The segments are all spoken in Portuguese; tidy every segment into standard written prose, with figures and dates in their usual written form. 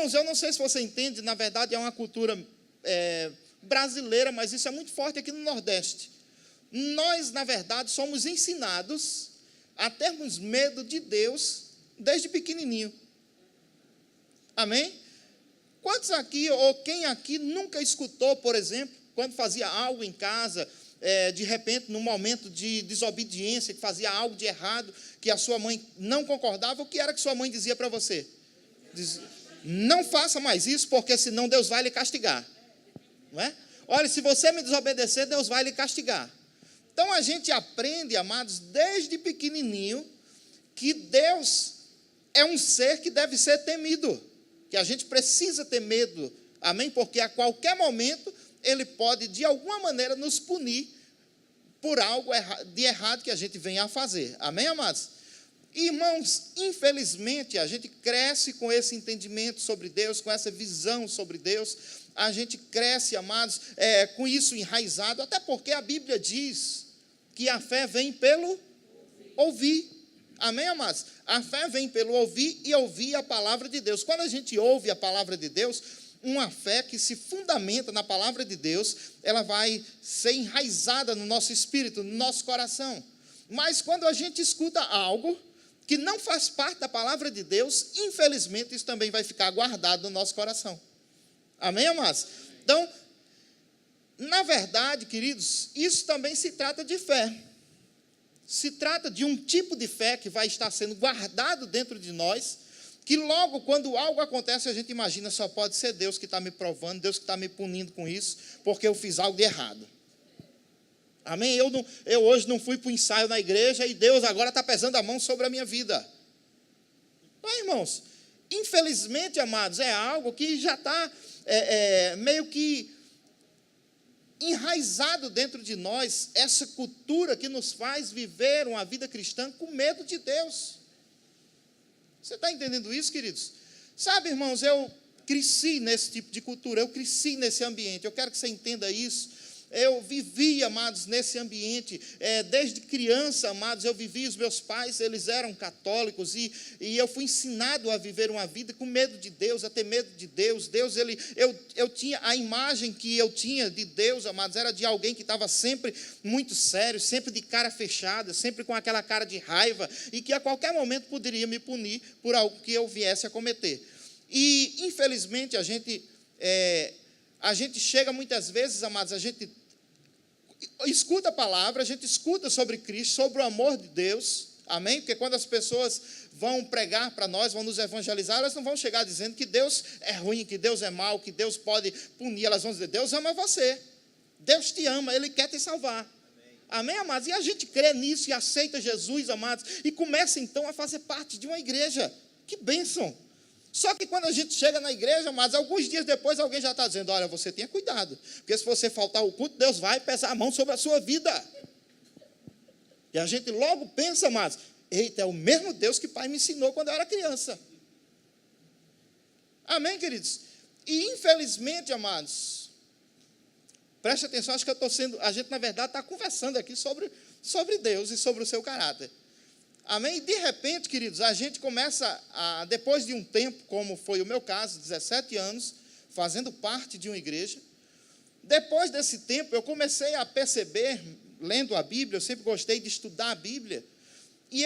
Irmãos, eu não sei se você entende, na verdade é uma cultura brasileira, mas isso é muito forte aqui no Nordeste. Nós, na verdade, somos ensinados a termos medo de Deus desde pequenininho. Amém? Quantos aqui, ou quem aqui nunca escutou, por exemplo, quando fazia algo em casa, de repente, num momento de desobediência, que fazia algo de errado, que a sua mãe não concordava, o que era que sua mãe dizia para você? Não faça mais isso, porque senão Deus vai lhe castigar. Não é? Olha, se você me desobedecer, Deus vai lhe castigar. Então, a gente aprende, amados, desde pequenininho, que Deus é um ser que deve ser temido, que a gente precisa ter medo, amém? Porque a qualquer momento Ele pode, de alguma maneira, nos punir por algo de errado que a gente venha a fazer, amém, amados? Irmãos, infelizmente, a gente cresce com esse entendimento sobre Deus, com essa visão sobre Deus, a gente cresce, amados, com isso enraizado, até porque a Bíblia diz que a fé vem pelo ouvir. Amém, amados? A fé vem pelo ouvir e ouvir a palavra de Deus. Quando a gente ouve a palavra de Deus, uma fé que se fundamenta na palavra de Deus, ela vai ser enraizada no nosso espírito, no nosso coração. Mas quando a gente escuta algo que não faz parte da palavra de Deus, infelizmente isso também vai ficar guardado no nosso coração. Amém, amados? Então, na verdade, queridos, isso também se trata de fé. Se trata de um tipo de fé que vai estar sendo guardado dentro de nós, que logo, quando algo acontece, a gente imagina, só pode ser Deus que está me provando, Deus que está me punindo com isso, porque eu fiz algo de errado. Amém? Eu hoje não fui para o ensaio na igreja e Deus agora está pesando a mão sobre a minha vida. Não, irmãos, infelizmente, amados, é algo que já está meio que enraizado dentro de nós, essa cultura que nos faz viver uma vida cristã com medo de Deus. Você está entendendo isso, queridos? Sabe, irmãos, eu cresci nesse tipo de cultura, eu cresci nesse ambiente, eu quero que você entenda isso. Eu vivi, amados, nesse ambiente, desde criança, amados, eu vivi, os meus pais, eles eram católicos, e eu fui ensinado a viver uma vida com medo de Deus, a ter medo de Deus. Eu tinha, a imagem que eu tinha de Deus, amados, era de alguém que estava sempre muito sério, sempre de cara fechada, sempre com aquela cara de raiva, e que a qualquer momento poderia me punir por algo que eu viesse a cometer. E, infelizmente, a gente chega muitas vezes, amados, a gente escuta a palavra, a gente escuta sobre Cristo, sobre o amor de Deus, amém? Porque quando as pessoas vão pregar para nós, vão nos evangelizar, elas não vão chegar dizendo que Deus é ruim, que Deus é mau, que Deus pode punir, elas vão dizer, Deus ama você, Deus te ama, Ele quer te salvar. Amém, amados? E a gente crê nisso e aceita Jesus, amados, e começa então a fazer parte de uma igreja. Que bênção! Só que quando a gente chega na igreja, mas alguns dias depois alguém já está dizendo, olha, você tenha cuidado, porque se você faltar o culto, Deus vai pesar a mão sobre a sua vida. E a gente logo pensa, mas, eita, é o mesmo Deus que o pai me ensinou quando eu era criança. Amém, queridos? E infelizmente, amados, preste atenção, acho que a gente na verdade está conversando aqui sobre Deus e sobre o seu caráter. Amém? E de repente, queridos, a gente começa, depois de um tempo, como foi o meu caso, 17 anos, fazendo parte de uma igreja, depois desse tempo, eu comecei a perceber, lendo a Bíblia, eu sempre gostei de estudar a Bíblia, e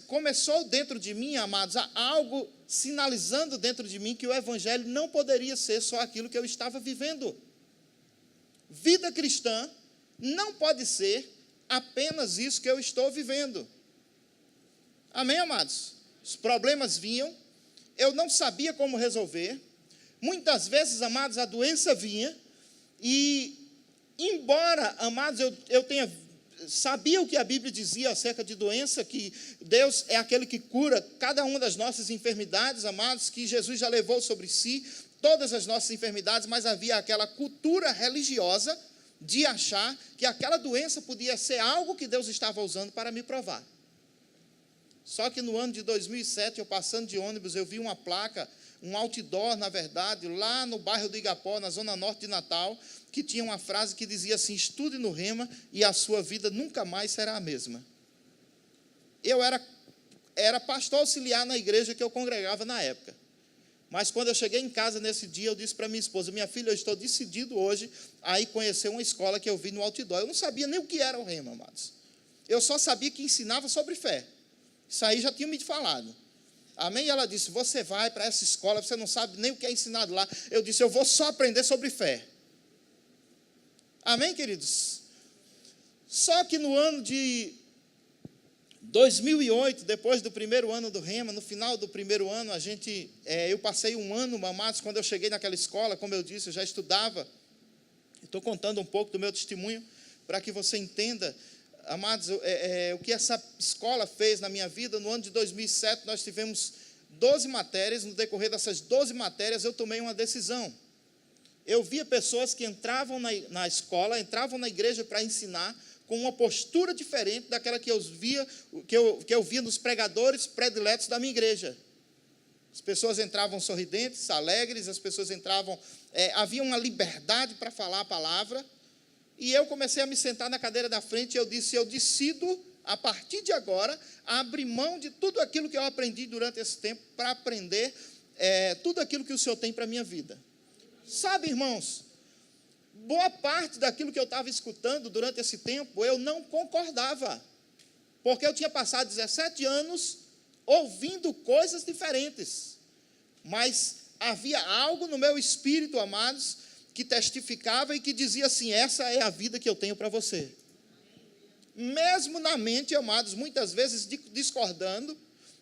começou dentro de mim, amados, algo sinalizando dentro de mim que o Evangelho não poderia ser só aquilo que eu estava vivendo. Vida cristã não pode ser apenas isso que eu estou vivendo. Amém, amados? Os problemas vinham, eu não sabia como resolver. Muitas vezes, amados, a doença vinha, e embora, amados, eu sabia o que a Bíblia dizia acerca de doença, que Deus é aquele que cura cada uma das nossas enfermidades, amados, que Jesus já levou sobre si todas as nossas enfermidades, mas havia aquela cultura religiosa de achar que aquela doença podia ser algo que Deus estava usando para me provar. Só que no ano de 2007, eu passando de ônibus, eu vi uma placa, um outdoor, na verdade, lá no bairro do Igapó, na zona norte de Natal, que tinha uma frase que dizia assim, estude no Rema e a sua vida nunca mais será a mesma. Eu era pastor auxiliar na igreja que eu congregava na época. Mas quando eu cheguei em casa nesse dia, eu disse para minha esposa, minha filha, eu estou decidido hoje a ir conhecer uma escola que eu vi no outdoor. Eu não sabia nem o que era o Rema, amados. Eu só sabia que ensinava sobre fé. Isso aí já tinha me falado. Amém? E ela disse, você vai para essa escola, você não sabe nem o que é ensinado lá. Eu disse, eu vou só aprender sobre fé. Amém, queridos? Só que no ano de 2008, depois do primeiro ano do Rema, no final do primeiro ano, eu passei um ano, amados, quando eu cheguei naquela escola, como eu disse, eu já estudava. Estou contando um pouco do meu testemunho, para que você entenda, amados, o que essa escola fez na minha vida. No ano de 2007, nós tivemos 12 matérias. No decorrer dessas 12 matérias, eu tomei uma decisão. Eu via pessoas que entravam na escola, entravam na igreja para ensinar, com uma postura diferente daquela que eu via nos pregadores prediletos da minha igreja. As pessoas entravam sorridentes, alegres, as pessoas entravam, havia uma liberdade para falar a palavra, e eu comecei a me sentar na cadeira da frente, e eu disse, eu decido, a partir de agora, abrir mão de tudo aquilo que eu aprendi durante esse tempo, para aprender tudo aquilo que o Senhor tem para a minha vida. Sabe, irmãos, boa parte daquilo que eu estava escutando durante esse tempo, eu não concordava, porque eu tinha passado 17 anos ouvindo coisas diferentes, mas havia algo no meu espírito, amados, que testificava e que dizia assim, essa é a vida que eu tenho para você. Mesmo na mente, amados, muitas vezes discordando,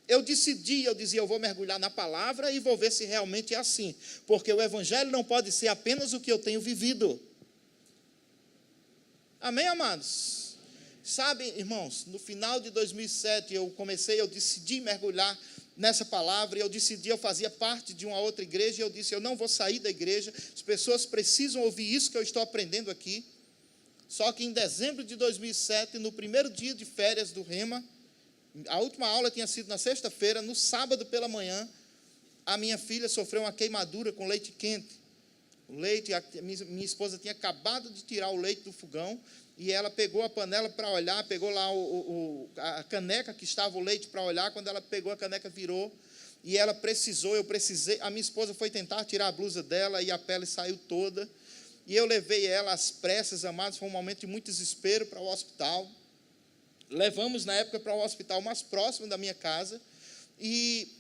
eu dizia, eu vou mergulhar na palavra e vou ver se realmente é assim, porque o evangelho não pode ser apenas o que eu tenho vivido. Amém, amados? Sabe, irmãos, no final de 2007, eu decidi mergulhar nessa palavra, e eu fazia parte de uma outra igreja, e eu disse, eu não vou sair da igreja, as pessoas precisam ouvir isso que eu estou aprendendo aqui. Só que em dezembro de 2007, no primeiro dia de férias do Rema, a última aula tinha sido na sexta-feira, no sábado pela manhã, a minha filha sofreu uma queimadura com leite quente. O leite, minha esposa tinha acabado de tirar o leite do fogão, e ela pegou a panela para olhar, pegou lá a caneca que estava o leite para olhar. Quando ela pegou a caneca, virou, e ela a minha esposa foi tentar tirar a blusa dela, e a pele saiu toda, e eu levei ela às pressas, amados, foi um momento de muito desespero para o hospital. Levamos, na época, para o hospital mais próximo da minha casa, e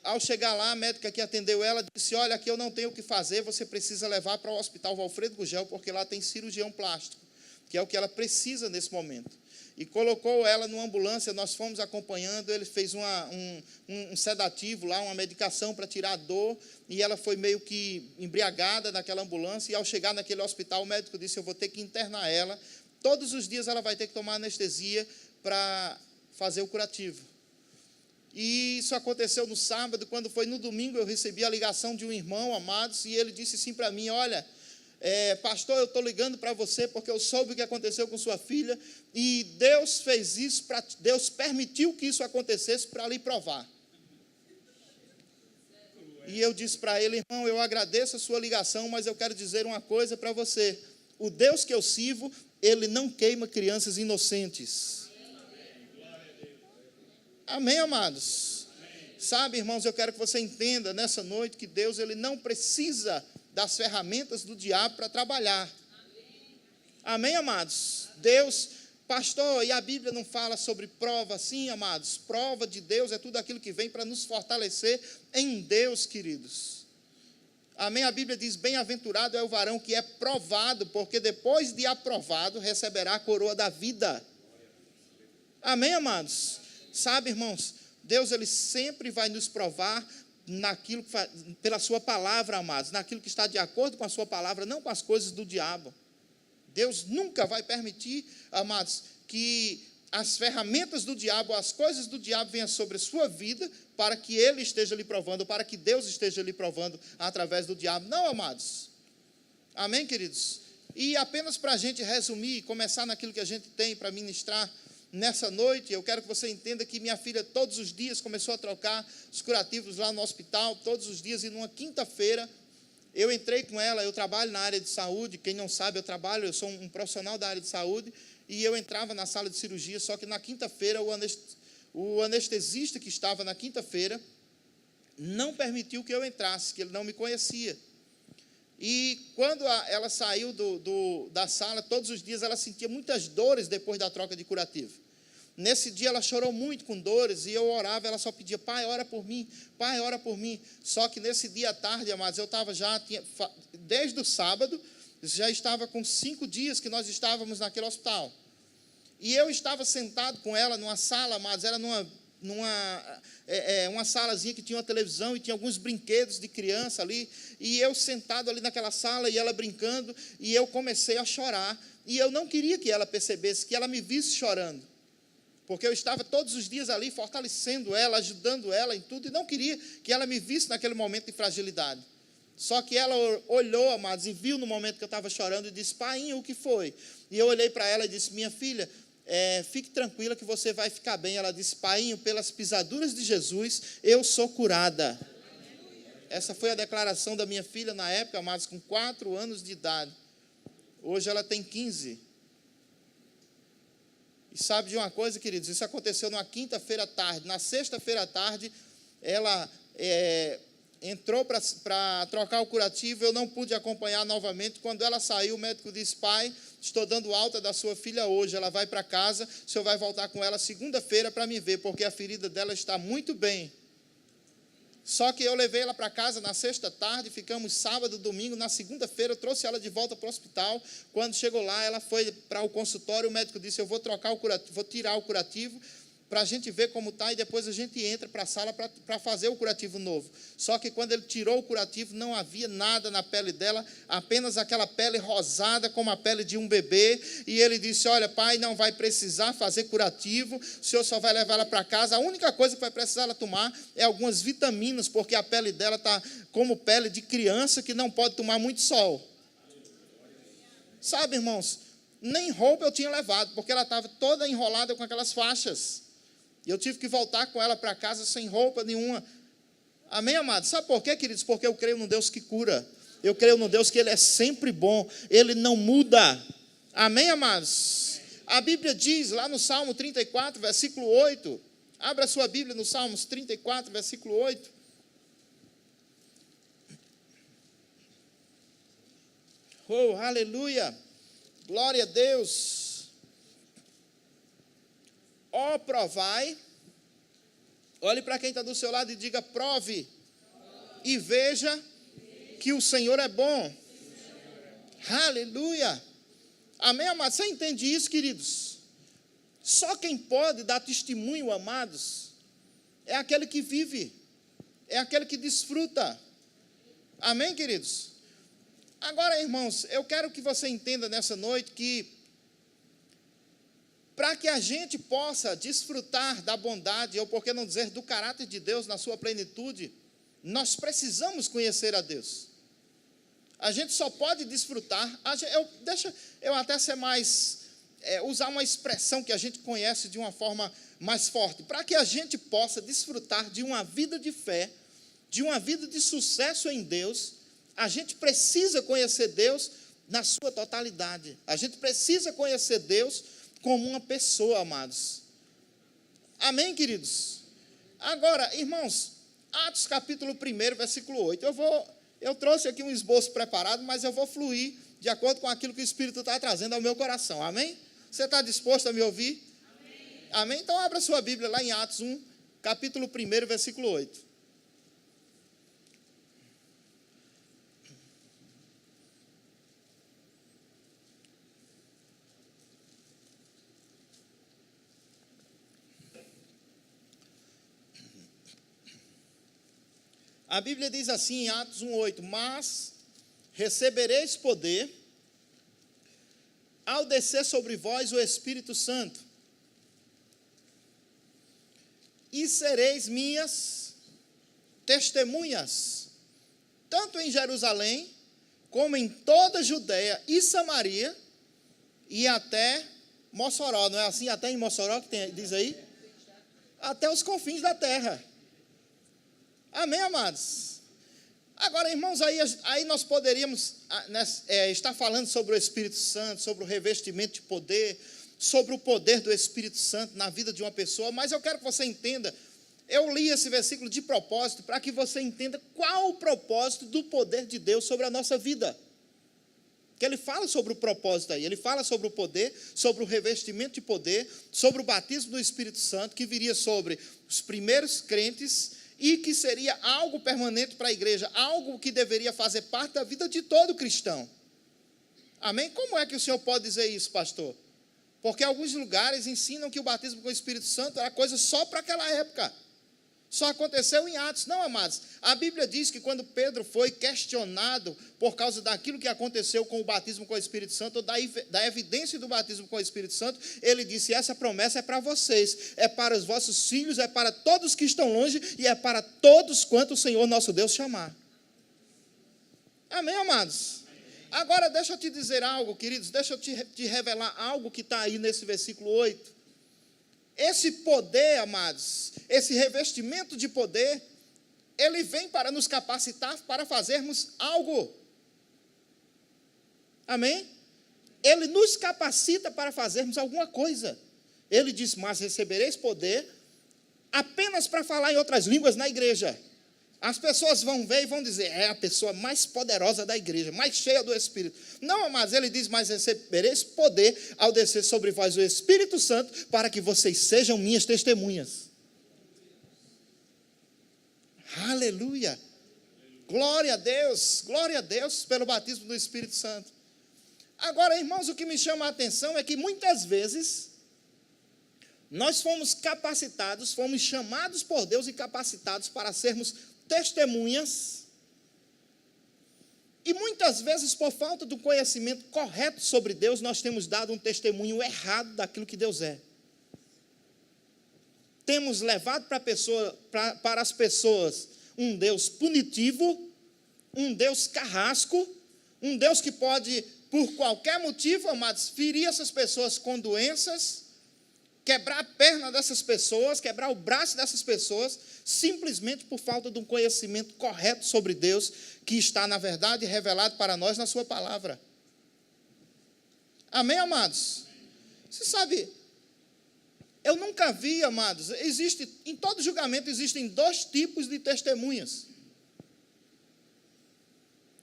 ao chegar lá, a médica que atendeu ela disse, olha, aqui eu não tenho o que fazer, você precisa levar para o hospital Valfredo Gugel, porque lá tem cirurgião plástico, que é o que ela precisa nesse momento. E colocou ela numa ambulância, nós fomos acompanhando, ele fez um sedativo lá, uma medicação para tirar a dor, e ela foi meio que embriagada naquela ambulância, e ao chegar naquele hospital, o médico disse, eu vou ter que internar ela, todos os dias ela vai ter que tomar anestesia para fazer o curativo. E isso aconteceu no sábado. Quando foi no domingo, eu recebi a ligação de um irmão, amados, e ele disse assim para mim, olha, pastor, eu estou ligando para você porque eu soube o que aconteceu com sua filha, e Deus fez isso, Deus permitiu que isso acontecesse para lhe provar. E eu disse para ele, irmão, eu agradeço a sua ligação, mas eu quero dizer uma coisa para você, o Deus que eu sirvo, Ele não queima crianças inocentes. Amém, amados? Amém. Sabe, irmãos, eu quero que você entenda nessa noite que Deus, Ele não precisa das ferramentas do diabo para trabalhar. Amém, amados? Deus, pastor, e a Bíblia não fala sobre prova assim, amados? Prova de Deus é tudo aquilo que vem para nos fortalecer em Deus, queridos. Amém? A Bíblia diz, bem-aventurado é o varão que é provado, porque depois de aprovado, receberá a coroa da vida. Amém, amados? Sabe, irmãos, Deus, Ele sempre vai nos provar naquilo pela sua palavra, amados, naquilo que está de acordo com a sua palavra, não com as coisas do diabo. Deus nunca vai permitir, amados, que as ferramentas do diabo, as coisas do diabo venham sobre a sua vida, para que Ele esteja lhe provando, para que Deus esteja lhe provando através do diabo. Não, amados. Amém, queridos? E apenas para a gente resumir, começar naquilo que a gente tem para ministrar, nessa noite, eu quero que você entenda que minha filha todos os dias começou a trocar os curativos lá no hospital, todos os dias, e numa quinta-feira, eu entrei com ela, eu trabalho na área de saúde, quem não sabe, eu sou um profissional da área de saúde, e eu entrava na sala de cirurgia, só que na quinta-feira, o anestesista que estava na quinta-feira, não permitiu que eu entrasse, que ele não me conhecia. E quando ela saiu da sala, todos os dias ela sentia muitas dores depois da troca de curativo. Nesse dia ela chorou muito com dores, e eu orava, ela só pedia: pai, ora por mim, pai, ora por mim. Só que nesse dia à tarde, amados, eu estava desde o sábado, já estava com 5 dias que nós estávamos naquele hospital. E eu estava sentado com ela numa sala, amados, era uma salazinha que tinha uma televisão e tinha alguns brinquedos de criança ali, e eu sentado ali naquela sala e ela brincando, e eu comecei a chorar, e eu não queria que ela percebesse, que ela me visse chorando, porque eu estava todos os dias ali fortalecendo ela, ajudando ela em tudo, e não queria que ela me visse naquele momento de fragilidade. Só que ela olhou, amados, e viu no momento que eu estava chorando, e disse: pai, o que foi? E eu olhei para ela e disse: minha filha, fique tranquila que você vai ficar bem. Ela disse: pai, pelas pisaduras de Jesus, eu sou curada. Essa foi a declaração da minha filha na época, amados, com 4 anos de idade. Hoje ela tem 15. E sabe de uma coisa, queridos? Isso aconteceu numa quinta-feira à tarde. Na sexta-feira à tarde, ela entrou para trocar o curativo. Eu não pude acompanhar novamente. Quando ela saiu, o médico disse: pai, estou dando alta da sua filha hoje, ela vai para casa, o senhor vai voltar com ela segunda-feira para me ver, porque a ferida dela está muito bem. Só que eu levei ela para casa na sexta tarde, ficamos sábado, domingo, na segunda-feira eu trouxe ela de volta para o hospital. Quando chegou lá, ela foi para o consultório, o médico disse: eu vou trocar o curativo, vou tirar o curativo, para a gente ver como está, e depois a gente entra para a sala para fazer o curativo novo. Só que quando ele tirou o curativo, não havia nada na pele dela, apenas aquela pele rosada, como a pele de um bebê, e ele disse: olha, pai, não vai precisar fazer curativo, o senhor só vai levar ela para casa, a única coisa que vai precisar ela tomar é algumas vitaminas, porque a pele dela está como pele de criança que não pode tomar muito sol. Sabe, irmãos, nem roupa eu tinha levado, porque ela estava toda enrolada com aquelas faixas. E eu tive que voltar com ela para casa sem roupa nenhuma. Amém, amados? Sabe por quê, queridos? Porque eu creio no Deus que cura. Eu creio no Deus que Ele é sempre bom. Ele não muda. Amém, amados? A Bíblia diz lá no Salmo 34, versículo 8. Abra a sua Bíblia no Salmos 34, versículo 8. Oh, aleluia. Glória a Deus. Ó, provai. Olhe para quem está do seu lado e diga: prove. E veja que o Senhor é bom. Aleluia. Amém, amados? Você entende isso, queridos? Só quem pode dar testemunho, amados, é aquele que vive, é aquele que desfruta. Amém, queridos? Agora, irmãos, eu quero que você entenda nessa noite que, para que a gente possa desfrutar da bondade, ou por que não dizer do caráter de Deus na sua plenitude, nós precisamos conhecer a Deus. A gente só pode desfrutar, deixa eu até ser mais, usar uma expressão que a gente conhece de uma forma mais forte. Para que a gente possa desfrutar de uma vida de fé, de uma vida de sucesso em Deus, a gente precisa conhecer Deus na sua totalidade. A gente precisa conhecer Deus como uma pessoa, amados. Amém, queridos? Agora, irmãos, Atos capítulo 1, versículo 8. Eu trouxe aqui um esboço preparado, mas eu vou fluir de acordo com aquilo que o Espírito está trazendo ao meu coração. Amém? Você está disposto a me ouvir? Amém. Amém? Então, abra sua Bíblia lá em Atos 1, capítulo 1, versículo 8. A Bíblia diz assim em Atos 1:8: mas recebereis poder ao descer sobre vós o Espírito Santo, e sereis minhas testemunhas, tanto em Jerusalém, como em toda a Judeia e Samaria, e até Mossoró. Não é assim? Até em Mossoró, que diz aí? Até os confins da terra. Amém, amados? Agora, irmãos, aí nós poderíamos estar falando sobre o Espírito Santo, sobre o revestimento de poder, sobre o poder do Espírito Santo na vida de uma pessoa, mas eu quero que você entenda Eu li esse versículo de propósito para que você entenda qual o propósito do poder de Deus sobre a nossa vida. Que ele fala sobre o propósito aí, ele fala sobre o poder, sobre o revestimento de poder, sobre o batismo do Espírito Santo, que viria sobre os primeiros crentes e que seria algo permanente para a igreja, algo que deveria fazer parte da vida de todo cristão. Amém? Como é que o senhor pode dizer isso, pastor? Porque alguns lugares ensinam que o batismo com o Espírito Santo era coisa só para aquela época. Só aconteceu em Atos. Não, amados. A Bíblia diz que quando Pedro foi questionado por causa daquilo que aconteceu com o batismo com o Espírito Santo, ou da evidência do batismo com o Espírito Santo, ele disse: essa promessa é para vocês, é para os vossos filhos, é para todos que estão longe e é para todos quanto o Senhor nosso Deus chamar. Amém, amados? Agora deixa eu te dizer algo, queridos, deixa eu te revelar algo que está aí nesse versículo 8. Esse poder, amados, esse revestimento de poder, ele vem para nos capacitar para fazermos algo. Amém? Ele nos capacita para fazermos alguma coisa. Ele diz: mas recebereis poder apenas para falar em outras línguas na igreja. As pessoas vão ver e vão dizer: é a pessoa mais poderosa da igreja, mais cheia do Espírito. Não, mas ele diz: mas recebereis poder ao descer sobre vós o Espírito Santo, para que vocês sejam minhas testemunhas. Aleluia! Glória a Deus pelo batismo do Espírito Santo. Agora, irmãos, o que me chama a atenção é que muitas vezes nós fomos capacitados, fomos chamados por Deus e capacitados para sermos testemunhas, e muitas vezes, por falta do conhecimento correto sobre Deus, nós temos dado um testemunho errado daquilo que Deus é. Temos levado para as pessoas um Deus punitivo, um Deus carrasco, um Deus que pode, por qualquer motivo, amados, ferir essas pessoas com doenças, quebrar a perna dessas pessoas, quebrar o braço dessas pessoas, simplesmente por falta de um conhecimento correto sobre Deus, que está, na verdade, revelado para nós na sua palavra. Amém, amados? Você sabe, eu nunca vi, amados, em todo julgamento existem dois tipos de testemunhas.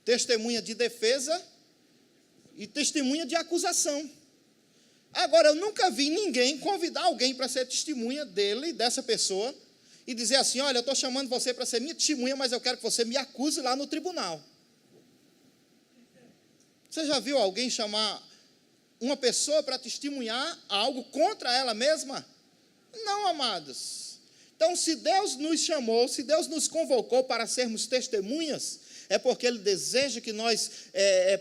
Testemunha de defesa e testemunha de acusação. Agora, eu nunca vi ninguém convidar alguém para ser testemunha dele, dessa pessoa, e dizer assim: olha, eu estou chamando você para ser minha testemunha, mas eu quero que você me acuse lá no tribunal. Você já viu alguém chamar uma pessoa para testemunhar algo contra ela mesma? Não, amados. Então, se Deus nos chamou, se Deus nos convocou para sermos testemunhas, é porque Ele deseja que nós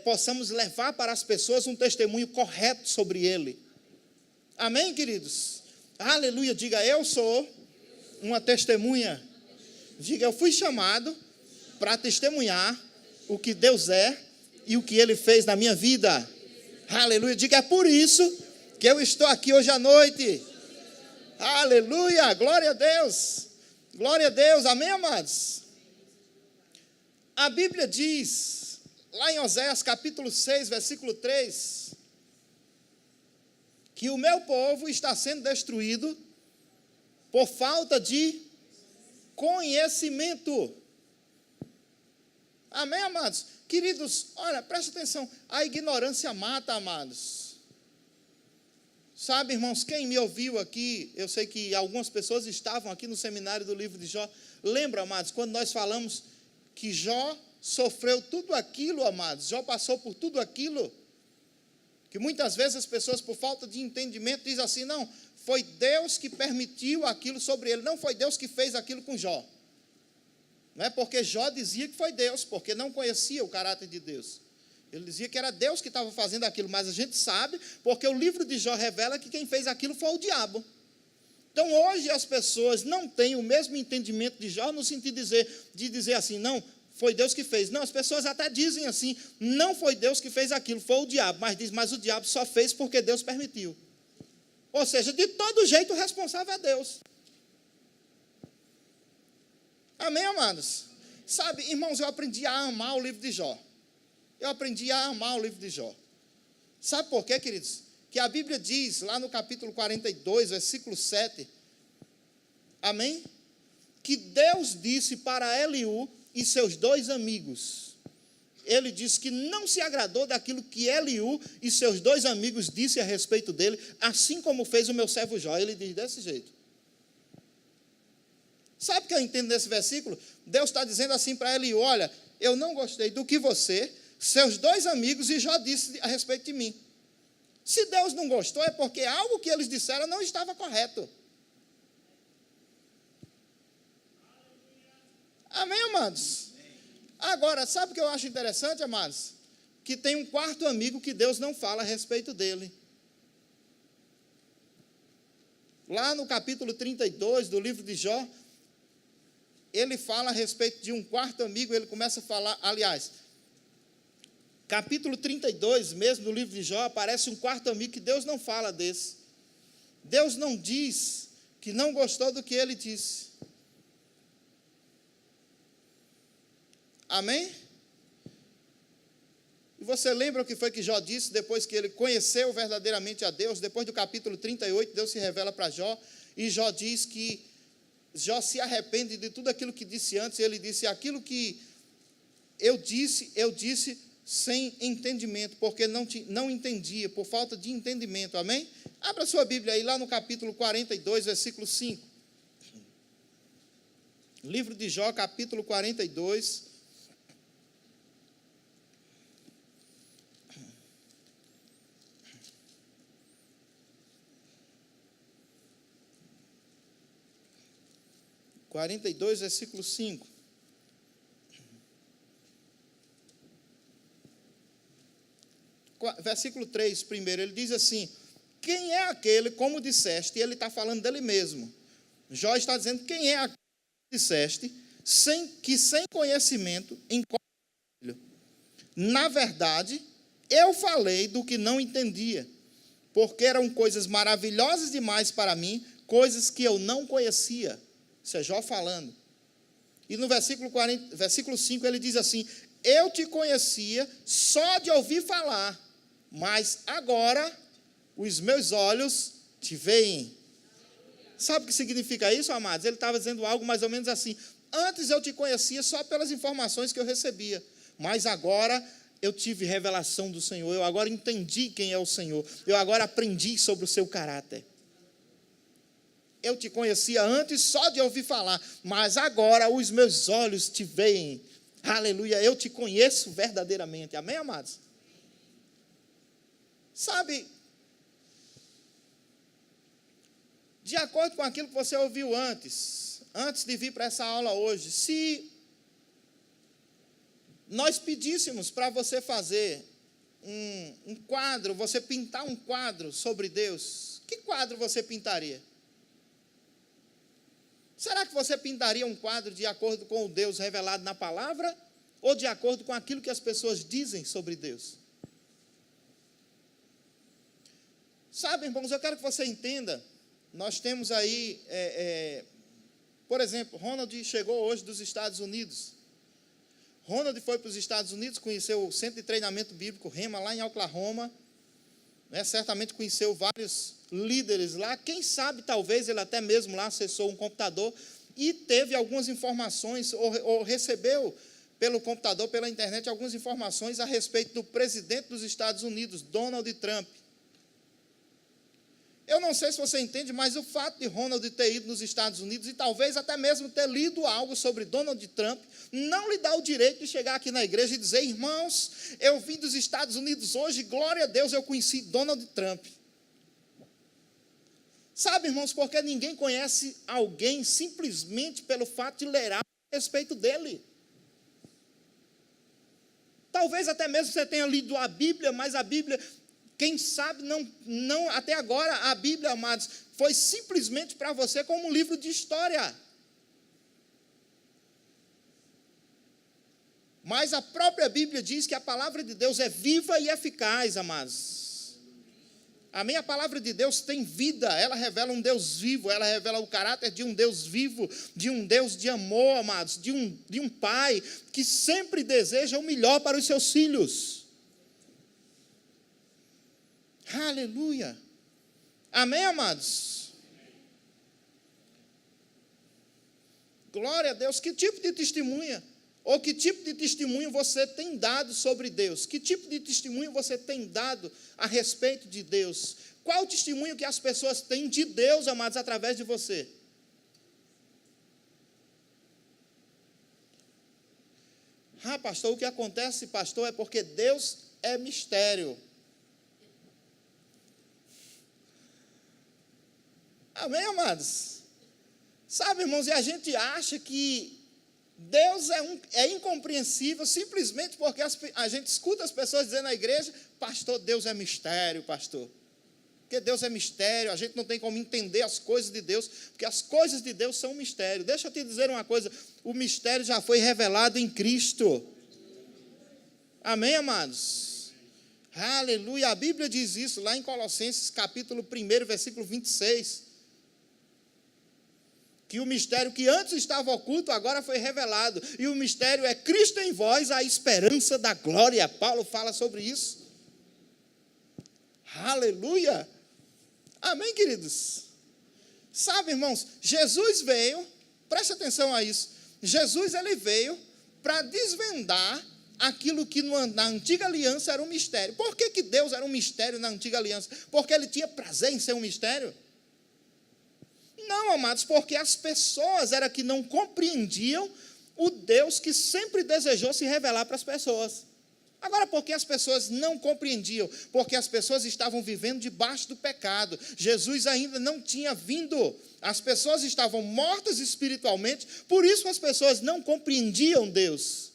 possamos levar para as pessoas um testemunho correto sobre Ele. Amém, queridos? Aleluia. Diga: eu sou uma testemunha. Diga: eu fui chamado para testemunhar o que Deus é e o que Ele fez na minha vida. Aleluia. Diga: é por isso que eu estou aqui hoje à noite. Aleluia. Glória a Deus. Glória a Deus. Amém, amados? A Bíblia diz, lá em Oséias capítulo 6, versículo 3, que o meu povo está sendo destruído por falta de conhecimento. Amém, amados? Queridos, olha, presta atenção, a ignorância mata, amados. Sabe, irmãos, quem me ouviu aqui, eu sei que algumas pessoas estavam aqui no seminário do livro de Jó. Lembra, amados, quando nós falamos que Jó sofreu tudo aquilo, amados, Jó passou por tudo aquilo, que muitas vezes as pessoas, por falta de entendimento, dizem assim: não, foi Deus que permitiu aquilo sobre ele, não foi Deus que fez aquilo com Jó. Não é porque Jó dizia que foi Deus, porque não conhecia o caráter de Deus. Ele dizia que era Deus que estava fazendo aquilo, mas a gente sabe, porque o livro de Jó revela que quem fez aquilo foi o diabo. Então, hoje as pessoas não têm o mesmo entendimento de Jó, no sentido de dizer assim: não, foi Deus que fez. Não, as pessoas até dizem assim: não foi Deus que fez aquilo, foi o diabo. Mas diz: mas o diabo só fez porque Deus permitiu. Ou seja, de todo jeito o responsável é Deus. Amém, amados? Sabe, irmãos, eu aprendi a amar o livro de Jó. Eu aprendi a amar o livro de Jó. Sabe por quê, queridos? Que a Bíblia diz, lá no capítulo 42, versículo 7, amém? que Deus disse para Eliú e seus 2 amigos. Ele disse que não se agradou daquilo que Eliú e seus 2 amigos disse a respeito dele, assim como fez o meu servo Jó. Ele diz desse jeito. Sabe o que eu entendo nesse versículo? Deus está dizendo assim para Eliú: olha, eu não gostei do que você, seus 2 amigos e Jó disse a respeito de mim. Se Deus não gostou, é porque algo que eles disseram não estava correto. Amém, amados? Agora, sabe o que eu acho interessante, amados? Que tem um 4º amigo que Deus não fala a respeito dele. Lá no capítulo 32 do livro de Jó, ele fala a respeito de um 4º amigo, ele começa a falar, aliás, capítulo 32 mesmo do livro de Jó, aparece um 4º amigo que Deus não fala desse. Deus não diz que não gostou do que ele disse. Amém? E você lembra o que foi que Jó disse depois que ele conheceu verdadeiramente a Deus? Depois do capítulo 38, Deus se revela para Jó, e Jó diz que Jó se arrepende de tudo aquilo que disse antes. Ele disse: aquilo que eu disse sem entendimento, porque não entendia, por falta de entendimento. Amém? Abra sua Bíblia aí, lá no capítulo 42, versículo 5. Livro de Jó, capítulo 42. Versículo 5. Versículo 3, primeiro, ele diz assim: quem é aquele, como disseste, e ele está falando dele mesmo. Jó está dizendo: quem é aquele, como disseste, sem conhecimento encontra filho. Na verdade, eu falei do que não entendia, porque eram coisas maravilhosas demais para mim, coisas que eu não conhecia. Isso é Jó falando. E no versículo 5 ele diz assim: eu te conhecia só de ouvir falar, mas agora os meus olhos te veem. Sabe o que significa isso, amados? Ele estava dizendo algo mais ou menos assim: antes eu te conhecia só pelas informações que eu recebia, mas agora eu tive revelação do Senhor, eu agora entendi quem é o Senhor, eu agora aprendi sobre o seu caráter. Eu te conhecia antes só de ouvir falar, mas agora os meus olhos te veem. Aleluia, eu te conheço verdadeiramente. Amém, amados? Sabe, de acordo com aquilo que você ouviu antes de vir para essa aula hoje, se nós pedíssemos para você fazer um quadro, você pintar um quadro sobre Deus, que quadro você pintaria? Será que você pintaria um quadro de acordo com o Deus revelado na palavra, ou de acordo com aquilo que as pessoas dizem sobre Deus? Sabe, irmãos, eu quero que você entenda, nós temos aí, por exemplo, Ronald chegou hoje dos Estados Unidos. Ronald foi para os Estados Unidos, conheceu o Centro de Treinamento Bíblico Rema, lá em Oklahoma, certamente conheceu vários líderes lá, quem sabe, talvez, ele até mesmo lá acessou um computador e teve algumas informações, ou recebeu pelo computador, pela internet, algumas informações a respeito do presidente dos Estados Unidos, Donald Trump. Eu não sei se você entende, mas o fato de Ronald ter ido nos Estados Unidos e talvez até mesmo ter lido algo sobre Donald Trump, não lhe dá o direito de chegar aqui na igreja e dizer: irmãos, eu vim dos Estados Unidos hoje, glória a Deus, eu conheci Donald Trump. Sabe, irmãos, porque ninguém conhece alguém simplesmente pelo fato de ler algo a respeito dele. Talvez até mesmo você tenha lido a Bíblia, mas a Bíblia, quem sabe, não até agora a Bíblia, amados, foi simplesmente para você como um livro de história. Mas a própria Bíblia diz que a palavra de Deus é viva e eficaz, amados. Amém? A palavra de Deus tem vida, ela revela um Deus vivo, ela revela o caráter de um Deus vivo, de um Deus de amor, amados, de um pai que sempre deseja o melhor para os seus filhos. Aleluia. Amém, amados? Glória a Deus. Que tipo de testemunha? Ou que tipo de testemunho você tem dado sobre Deus? Que tipo de testemunho você tem dado a respeito de Deus? Qual o testemunho que as pessoas têm de Deus, amados, através de você? Ah, pastor, o que acontece, pastor, é porque Deus é mistério. Amém, amados? Sabe, irmãos, e a gente acha que Deus é incompreensível simplesmente porque a gente escuta as pessoas dizendo na igreja: pastor, Deus é mistério, pastor. Porque Deus é mistério, a gente não tem como entender as coisas de Deus, porque as coisas de Deus são mistério. Deixa eu te dizer uma coisa: o mistério já foi revelado em Cristo. Amém, amados? Aleluia, a Bíblia diz isso lá em Colossenses capítulo 1, versículo 26. Que o mistério que antes estava oculto, agora foi revelado. E o mistério é Cristo em vós, a esperança da glória. Paulo fala sobre isso. Aleluia. Amém, queridos? Sabe, irmãos, Jesus veio, preste atenção a isso. Jesus, ele veio para desvendar aquilo que na antiga aliança era um mistério. Por que Deus era um mistério na antiga aliança? Porque ele tinha prazer em ser um mistério? Não, amados, porque as pessoas era que não compreendiam o Deus que sempre desejou se revelar para as pessoas. Agora, por que as pessoas não compreendiam? Porque as pessoas estavam vivendo debaixo do pecado. Jesus ainda não tinha vindo. As pessoas estavam mortas espiritualmente, por isso as pessoas não compreendiam Deus.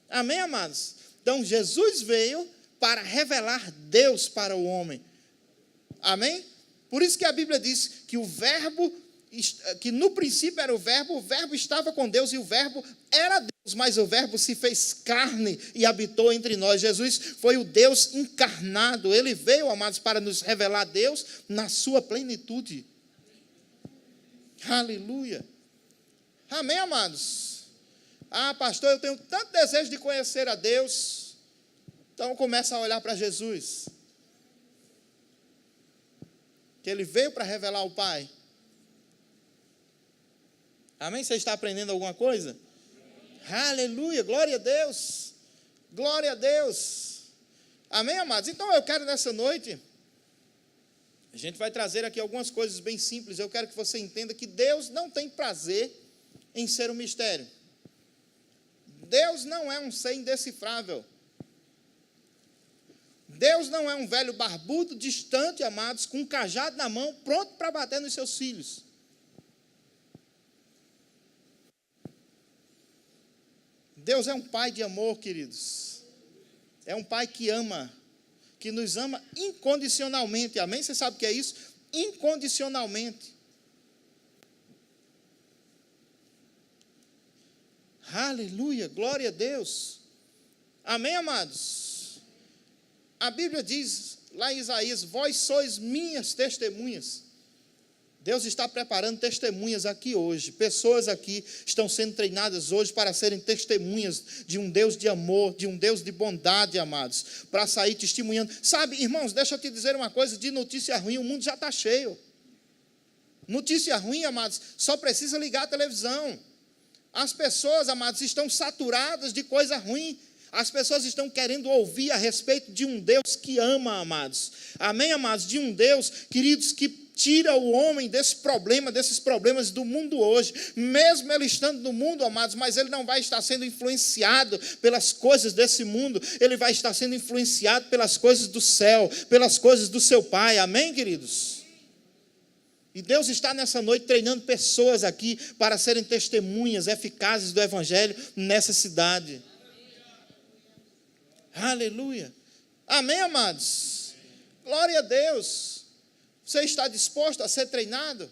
Amém, amados? Então, Jesus veio para revelar Deus para o homem. Amém? Por isso que a Bíblia diz que o verbo, que no princípio era o verbo estava com Deus e o verbo era Deus, mas o verbo se fez carne e habitou entre nós. Jesus foi o Deus encarnado, ele veio, amados, para nos revelar Deus na sua plenitude. Aleluia. Amém, amados? Ah, pastor, eu tenho tanto desejo de conhecer a Deus. Então começa a olhar para Jesus. Que ele veio para revelar o Pai. Amém? Você está aprendendo alguma coisa? Aleluia, glória a Deus. Glória a Deus. Amém, amados? Então eu quero nessa noite, a gente vai trazer aqui algumas coisas bem simples. Eu quero que você entenda que Deus não tem prazer em ser um mistério. Deus não é um ser indecifrável. Deus não é um velho barbudo, distante, amados, com um cajado na mão, pronto para bater nos seus filhos. Deus é um pai de amor, queridos. É um pai que ama, que nos ama incondicionalmente. Amém? Você sabe o que é isso? Incondicionalmente. Aleluia, glória a Deus. Amém, amados? A Bíblia diz lá em Isaías: vós sois minhas testemunhas. Deus está preparando testemunhas aqui hoje. Pessoas aqui estão sendo treinadas hoje para serem testemunhas de um Deus de amor, de um Deus de bondade, amados, para sair testemunhando. Sabe, irmãos, deixa eu te dizer uma coisa: de notícia ruim o mundo já está cheio. Notícia ruim, amados, só precisa ligar a televisão. As pessoas, amados, estão saturadas de coisa ruim. As pessoas estão querendo ouvir a respeito de um Deus que ama, amados. Amém, amados? De um Deus, queridos, que tira o homem desses problemas do mundo hoje. Mesmo ele estando no mundo, amados, mas ele não vai estar sendo influenciado pelas coisas desse mundo. Ele vai estar sendo influenciado pelas coisas do céu, pelas coisas do seu Pai. Amém, queridos? E Deus está nessa noite treinando pessoas aqui para serem testemunhas eficazes do Evangelho nessa cidade. Aleluia. Amém, amados? Glória a Deus. Você está disposto a ser treinado?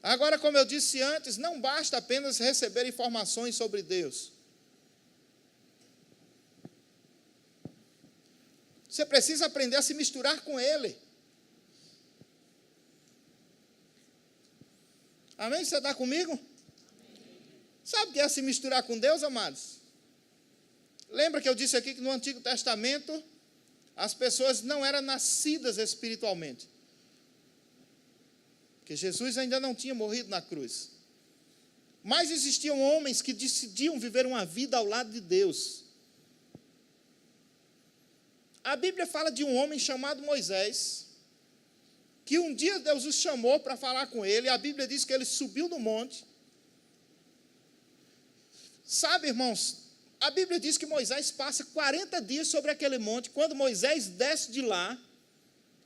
Agora, como eu disse antes, não basta apenas receber informações sobre Deus. Você precisa aprender a se misturar com Ele. Amém? Você está comigo? Sabe o que é se misturar com Deus, amados? Lembra que eu disse aqui que no Antigo Testamento as pessoas não eram nascidas espiritualmente. porque Jesus ainda não tinha morrido na cruz. Mas existiam homens que decidiam viver uma vida ao lado de Deus. A Bíblia fala de um homem chamado Moisés, que um dia Deus o chamou para falar com ele, e a Bíblia diz que ele subiu no monte. Sabe, irmãos, a Bíblia diz que Moisés passa 40 dias sobre aquele monte. Quando Moisés desce de lá,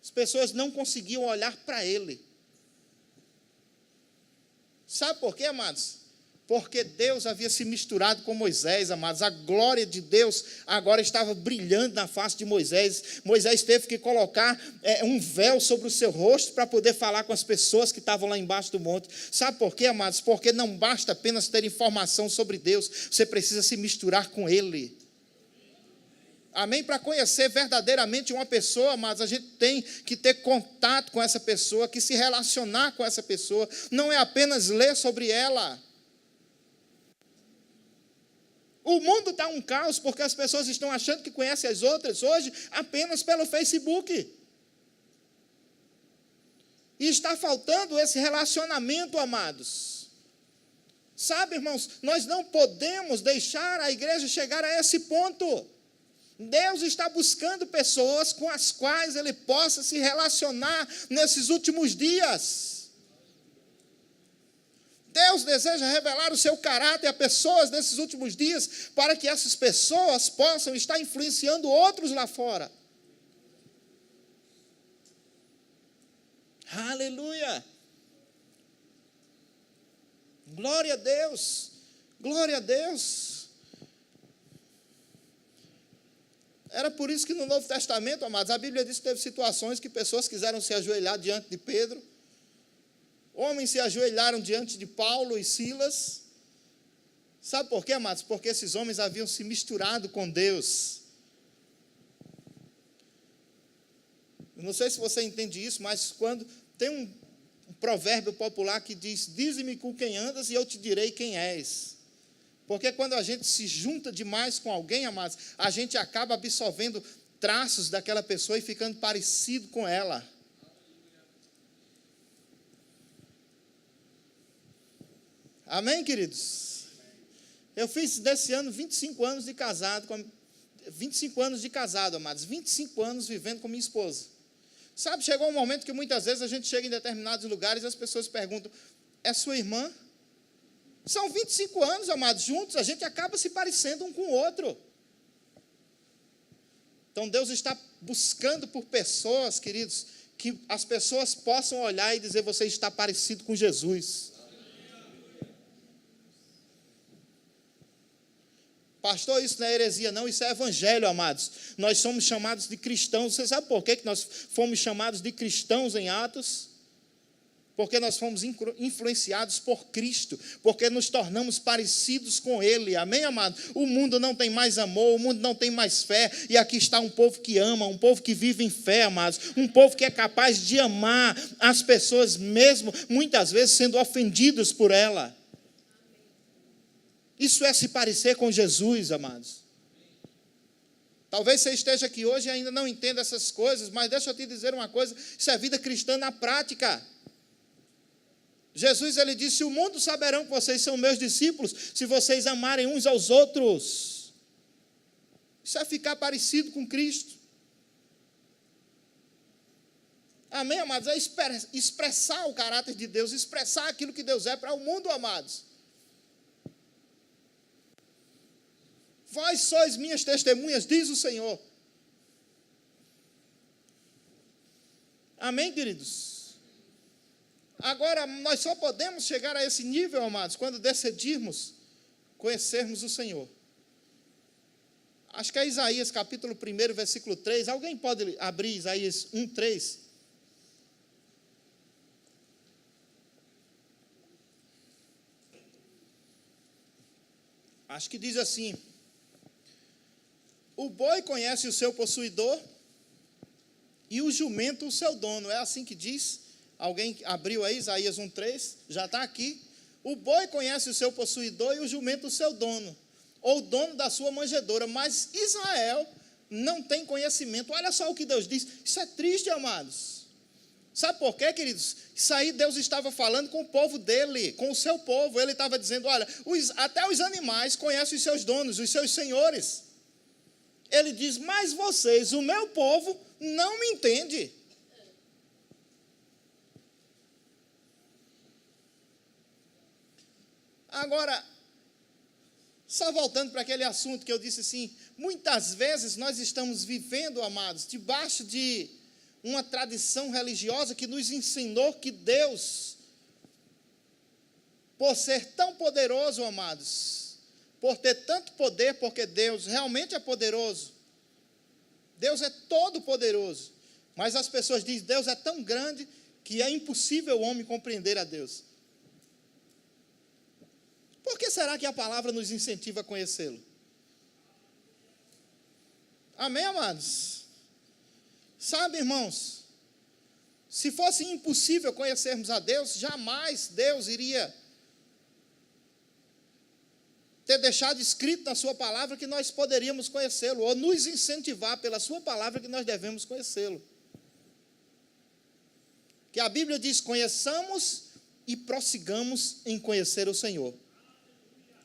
as pessoas não conseguiam olhar para ele. Sabe por quê, amados? Porque Deus havia se misturado com Moisés, amados. A glória de Deus agora estava brilhando na face de Moisés. Moisés teve que colocar um véu sobre o seu rosto para poder falar com as pessoas que estavam lá embaixo do monte. Sabe por quê, amados? Porque não basta apenas ter informação sobre Deus, você precisa se misturar com Ele. Amém? Para conhecer verdadeiramente uma pessoa, amados, a gente tem que ter contato com essa pessoa, que se relacionar com essa pessoa. Não é apenas ler sobre ela. O mundo está um caos porque as pessoas estão achando que conhecem as outras hoje apenas pelo Facebook. E está faltando esse relacionamento, amados. Sabe, irmãos, nós não podemos deixar a igreja chegar a esse ponto. Deus está buscando pessoas com as quais Ele possa se relacionar nesses últimos dias. Deus deseja revelar o seu caráter a pessoas nesses últimos dias, para que essas pessoas possam estar influenciando outros lá fora. Aleluia! Glória a Deus! Glória a Deus! Era por isso que no Novo Testamento, amados, a Bíblia diz que teve situações que pessoas quiseram se ajoelhar diante de Pedro. Homens se ajoelharam diante de Paulo e Silas. Sabe por quê, amados? Porque esses homens haviam se misturado com Deus. Eu não sei se você entende isso, mas quando tem um provérbio popular que diz: dize-me com quem andas e eu te direi quem és. Porque quando a gente se junta demais com alguém, amados, a gente acaba absorvendo traços daquela pessoa e ficando parecido com ela. Amém, queridos? Eu fiz desse ano 25 anos de casado, 25 anos de casado, amados, 25 anos vivendo com minha esposa. Sabe, chegou um momento que muitas vezes a gente chega em determinados lugares e as pessoas perguntam: é sua irmã? São 25 anos, amados, juntos, a gente acaba se parecendo um com o outro. Então Deus está buscando por pessoas, queridos, que as pessoas possam olhar e dizer: você está parecido com Jesus. Pastor, isso não é heresia, não, isso é evangelho, amados. Nós somos chamados de cristãos. Você sabe por que nós fomos chamados de cristãos em Atos? Porque nós fomos influenciados por Cristo, porque nos tornamos parecidos com Ele. Amém, amado? O mundo não tem mais amor, o mundo não tem mais fé, e aqui está um povo que ama, um povo que vive em fé, amados, um povo que é capaz de amar as pessoas mesmo, muitas vezes sendo ofendidos por ela. Isso é se parecer com Jesus, amados. Talvez você esteja aqui hoje e ainda não entenda essas coisas, mas deixa eu te dizer uma coisa: isso é vida cristã na prática. Jesus, ele disse: o mundo saberão que vocês são meus discípulos, se vocês amarem uns aos outros. Isso é ficar parecido com Cristo. Amém, amados? É expressar o caráter de Deus, expressar aquilo que Deus é para o mundo, amados. Vós sois minhas testemunhas, diz o Senhor. Amém, queridos? Agora, nós só podemos chegar a esse nível, amados, quando decidirmos conhecermos o Senhor. Acho que é Isaías, capítulo 1, versículo 3. Alguém pode abrir Isaías 1, 3? Acho que diz assim: o boi conhece o seu possuidor e o jumento o seu dono. É assim que diz? Alguém abriu aí Isaías 1,3? Já está aqui. O boi conhece o seu possuidor e o jumento o seu dono, ou o dono da sua manjedoura, mas Israel não tem conhecimento. Olha só o que Deus diz. Isso é triste, amados. Sabe por quê, queridos? Isso aí Deus estava falando com o povo dele, com o seu povo. Ele estava dizendo, olha, até os animais conhecem os seus donos, os seus senhores. Ele diz, mas vocês, o meu povo, não me entende. Agora, só voltando para aquele assunto que eu disse assim, muitas vezes nós estamos vivendo, amados, debaixo de uma tradição religiosa que nos ensinou que Deus, por ser tão poderoso, amados, por ter tanto poder, porque Deus realmente é poderoso, Deus é todo poderoso, mas as pessoas dizem, Deus é tão grande que é impossível o homem compreender a Deus. Por que será que a palavra nos incentiva a conhecê-lo? Amém, amados? Sabe, irmãos, se fosse impossível conhecermos a Deus, jamais Deus iria ter deixado escrito na sua palavra que nós poderíamos conhecê-lo, ou nos incentivar pela sua palavra que nós devemos conhecê-lo. Que a Bíblia diz, conheçamos e prossigamos em conhecer o Senhor.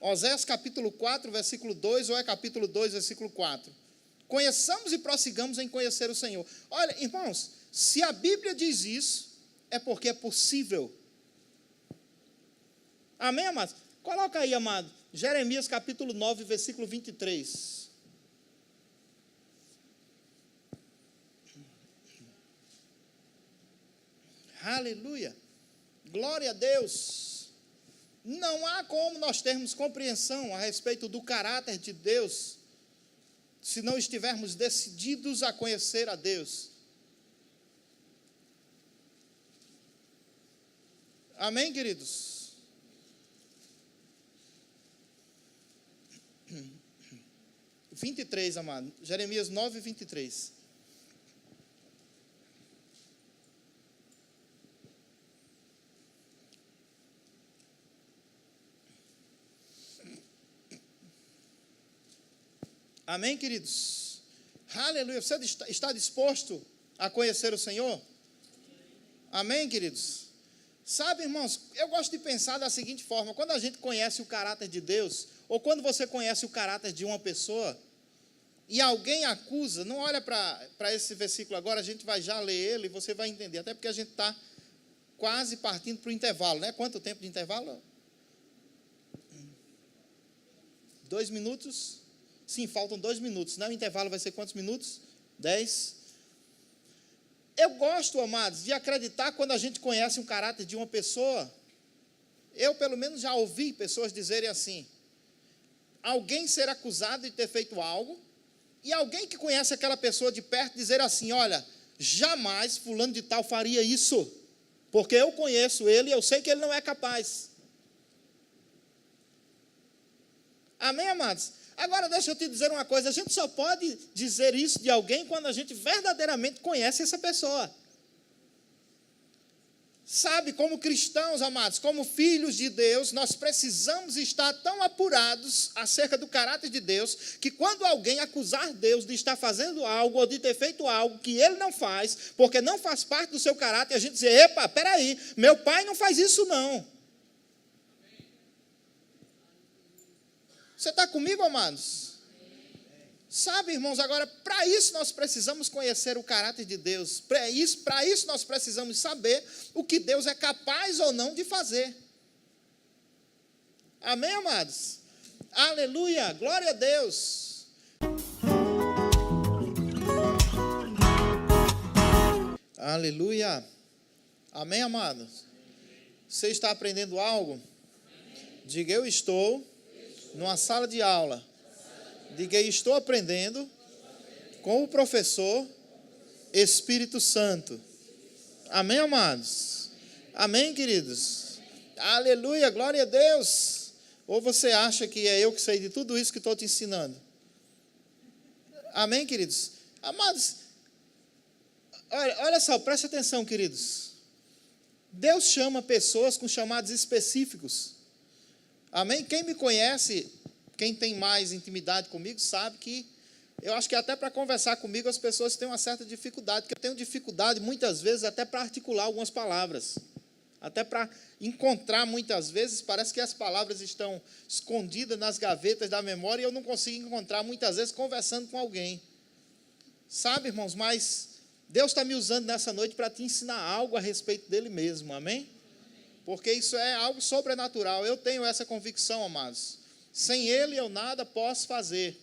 Oséias capítulo 4, versículo 2, ou é capítulo 2, versículo 4. Conheçamos e prossigamos em conhecer o Senhor. Olha, irmãos, se a Bíblia diz isso, é porque é possível. Amém, amados? Coloca aí, amado, Jeremias capítulo 9, versículo 23. Aleluia. Glória a Deus. Não há como nós termos compreensão a respeito do caráter de Deus, se não estivermos decididos a conhecer a Deus. Amém, queridos? (verso 23, amado. Jeremias 9, 23. Amém, queridos? Aleluia. Você está disposto a conhecer o Senhor? Amém, queridos? Sabe, irmãos, eu gosto de pensar da seguinte forma, quando a gente conhece o caráter de Deus, ou quando você conhece o caráter de uma pessoa, e alguém acusa, não olha para esse versículo agora, a gente vai já ler ele, e você vai entender, até porque a gente está quase partindo para o intervalo, né? Quanto tempo de intervalo? 2 minutos? Sim, faltam 2 minutos, né? O intervalo vai ser quantos minutos? 10. Eu gosto, amados, de acreditar quando a gente conhece o caráter de uma pessoa. Eu, pelo menos, já ouvi pessoas dizerem assim, alguém ser acusado de ter feito algo, e alguém que conhece aquela pessoa de perto dizer assim, olha, jamais fulano de tal faria isso, porque eu conheço ele e eu sei que ele não é capaz. Amém, amados? Agora, deixa eu te dizer uma coisa, a gente só pode dizer isso de alguém quando a gente verdadeiramente conhece essa pessoa. Sabe, como cristãos, amados, como filhos de Deus, nós precisamos estar tão apurados acerca do caráter de Deus, que quando alguém acusar Deus de estar fazendo algo, ou de ter feito algo que ele não faz, porque não faz parte do seu caráter, a gente diz, epa, peraí, meu pai não faz isso não. Você está comigo, amados? Sabe, irmãos, agora, para isso nós precisamos conhecer o caráter de Deus. Para isso nós precisamos saber o que Deus é capaz ou não de fazer. Amém, amados? Aleluia, glória a Deus. Aleluia. Amém, amados? Você está aprendendo algo? Diga, eu estou numa sala de aula. Diga, estou aprendendo com o professor Espírito Santo. Amém, amados? Amém, queridos? Aleluia, glória a Deus. Ou você acha que é eu que sei de tudo isso que estou te ensinando? Amém, queridos? Amados, olha só, preste atenção, queridos. Deus chama pessoas com chamados específicos. Amém? Quem me conhece, quem tem mais intimidade comigo, sabe que Eu acho que até para conversar comigo as pessoas têm uma certa dificuldade, porque eu tenho dificuldade muitas vezes até para articular algumas palavras. Até para encontrar muitas vezes, parece que as palavras estão escondidas nas gavetas da memória e eu não consigo encontrar muitas vezes conversando com alguém. Sabe, irmãos, mas Deus está me usando nessa noite para te ensinar algo a respeito dele mesmo, amém? Porque isso é algo sobrenatural, eu tenho essa convicção, amados. Sem ele eu nada posso fazer.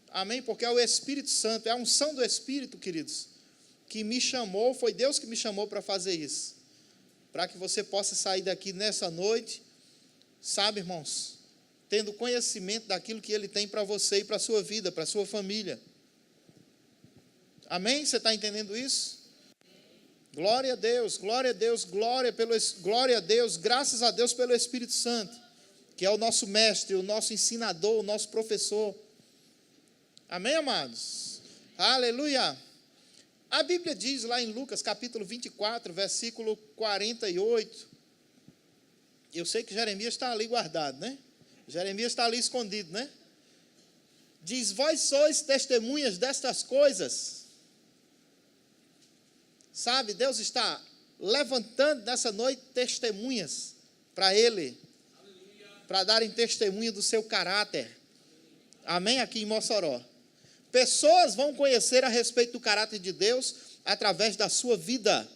Amém? Porque é o Espírito Santo, é a unção do Espírito, queridos, que me chamou, foi Deus que me chamou para fazer isso. Para que você possa sair daqui nessa noite, sabe, irmãos, tendo conhecimento daquilo que Ele tem para você e para a sua vida, para a sua família. Amém? Você está entendendo isso? Glória a Deus, glória a Deus, glória a Deus, graças a Deus pelo Espírito Santo, que é o nosso mestre, o nosso ensinador, o nosso professor. Amém, amados? Aleluia! A Bíblia diz lá em Lucas, capítulo 24, versículo 48. Eu sei que Jeremias está ali guardado, né? Jeremias está ali escondido, né? Diz, vós sois testemunhas destas coisas. Sabe, Deus está levantando nessa noite testemunhas para Ele. Para darem testemunho do seu caráter. Amém? Aqui em Mossoró. Pessoas vão conhecer a respeito do caráter de Deus através da sua vida.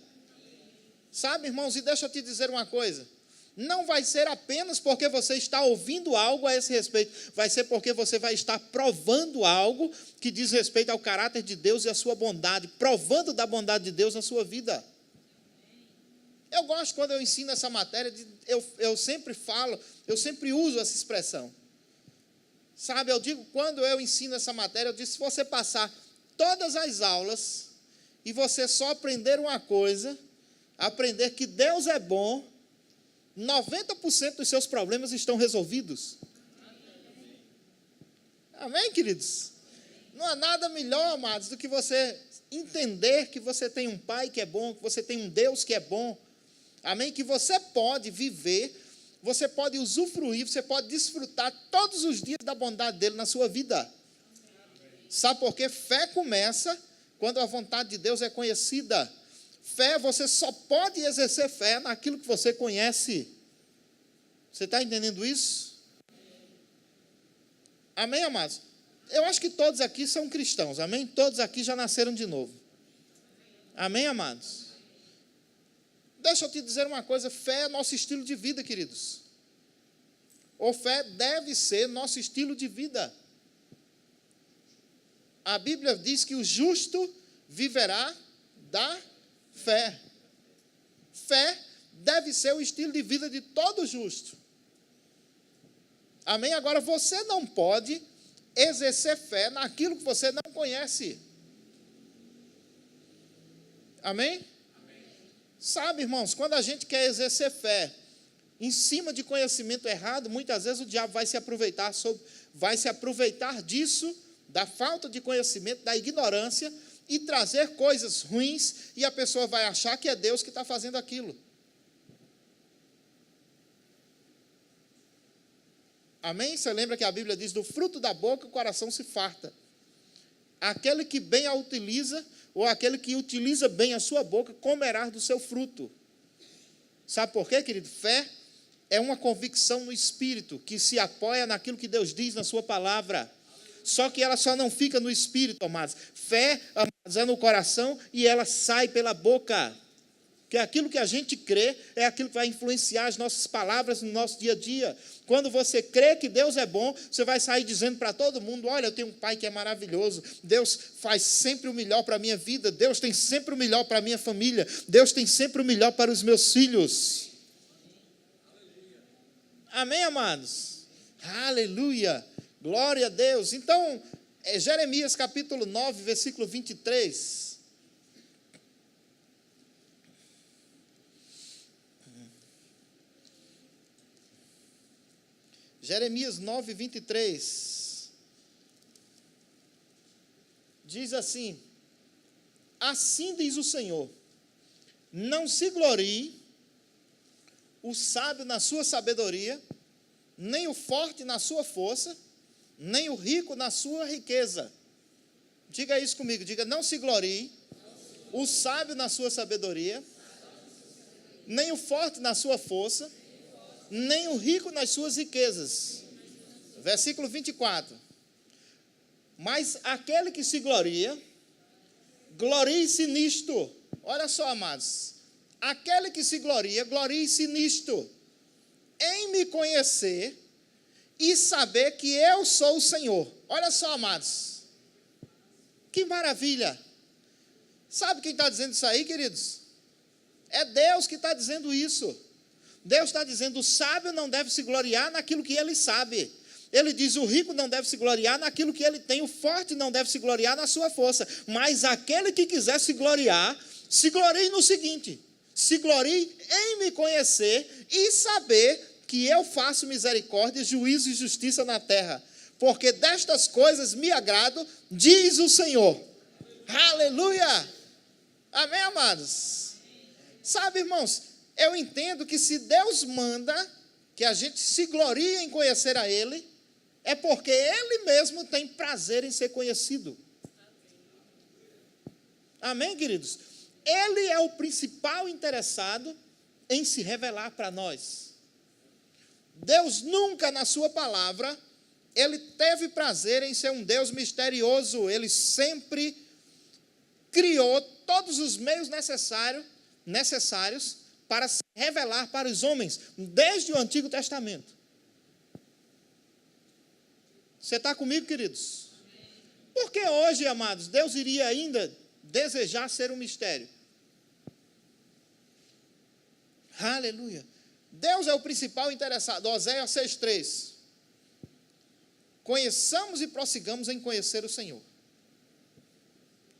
Sabe, irmãos, e deixa eu te dizer uma coisa. Não vai ser apenas porque você está ouvindo algo a esse respeito. Vai ser porque você vai estar provando algo que diz respeito ao caráter de Deus e à sua bondade. Provando da bondade de Deus na sua vida. Eu gosto quando eu ensino essa matéria, eu sempre falo, eu sempre uso essa expressão. Sabe, eu digo, quando eu ensino essa matéria, eu digo, se você passar todas as aulas e você só aprender uma coisa, aprender que Deus é bom, 90% dos seus problemas estão resolvidos. Amém, queridos? Não há nada melhor, amados, do que você entender que você tem um Pai que é bom, que você tem um Deus que é bom. Amém? Que você pode viver, você pode usufruir, você pode desfrutar todos os dias da bondade dele na sua vida. Sabe por quê? Fé começa quando a vontade de Deus é conhecida. Fé, você só pode exercer fé naquilo que você conhece. Você está entendendo isso? Amém, amados? Eu acho que todos aqui são cristãos, amém? Todos aqui já nasceram de novo. Amém, amados? Deixa eu te dizer uma coisa, fé é nosso estilo de vida, queridos. Ou fé deve ser nosso estilo de vida. A Bíblia diz que o justo viverá da fé. Fé deve ser o estilo de vida de todo justo. Amém? Agora, você não pode exercer fé naquilo que você não conhece. Amém? Sabe, irmãos, quando a gente quer exercer fé em cima de conhecimento errado, muitas vezes o diabo vai se aproveitar disso, da falta de conhecimento, da ignorância, e trazer coisas ruins, e a pessoa vai achar que é Deus que está fazendo aquilo. Amém? Você lembra que a Bíblia diz, do fruto da boca o coração se farta. Aquele que bem a utiliza, ou aquele que utiliza bem a sua boca, comerá do seu fruto. Sabe por quê, querido? Fé é uma convicção no Espírito, que se apoia naquilo que Deus diz na sua palavra. Só que ela só não fica no Espírito, amados. Fé, amados, é no coração e ela sai pela boca. Porque aquilo que a gente crê é aquilo que vai influenciar as nossas palavras no nosso dia a dia. Quando você crê que Deus é bom, você vai sair dizendo para todo mundo, olha, eu tenho um Pai que é maravilhoso, Deus faz sempre o melhor para a minha vida, Deus tem sempre o melhor para a minha família, Deus tem sempre o melhor para os meus filhos. Amém, amados? Aleluia! Glória a Deus! Então, Jeremias capítulo 9, versículo 23... Jeremias 9, 23, diz assim, assim diz o Senhor, não se glorie o sábio na sua sabedoria, nem o forte na sua força, nem o rico na sua riqueza. Diga isso comigo, diga: não se glorie o sábio na sua sabedoria, nem o forte na sua força, nem o rico nas suas riquezas. Versículo 24. Mas aquele que se gloria, glorie-se nisto. Olha só, amados. Aquele que se gloria, glorie-se nisto: em me conhecer e saber que eu sou o Senhor. Olha só, amados. Que maravilha. Sabe quem está dizendo isso aí, queridos? É Deus que está dizendo isso. Deus está dizendo: o sábio não deve se gloriar naquilo que ele sabe. Ele diz: o rico não deve se gloriar naquilo que ele tem, o forte não deve se gloriar na sua força. Mas aquele que quiser se gloriar, se glorie no seguinte: se glorie em me conhecer e saber que eu faço misericórdia, juízo e justiça na terra. Porque destas coisas me agrado, diz o Senhor. Aleluia! Amém, amados? Sabe, irmãos, eu entendo que se Deus manda que a gente se glorie em conhecer a Ele, é porque Ele mesmo tem prazer em ser conhecido. Amém, queridos? Ele é o principal interessado em se revelar para nós. Deus nunca, na sua palavra, Ele teve prazer em ser um Deus misterioso. Ele sempre criou todos os meios necessários para se revelar para os homens, desde o Antigo Testamento. Você está comigo, queridos? Por que hoje, amados, Deus iria ainda desejar ser um mistério? Aleluia. Deus é o principal interessado. Oséias 6,3. Conheçamos e prossigamos em conhecer o Senhor.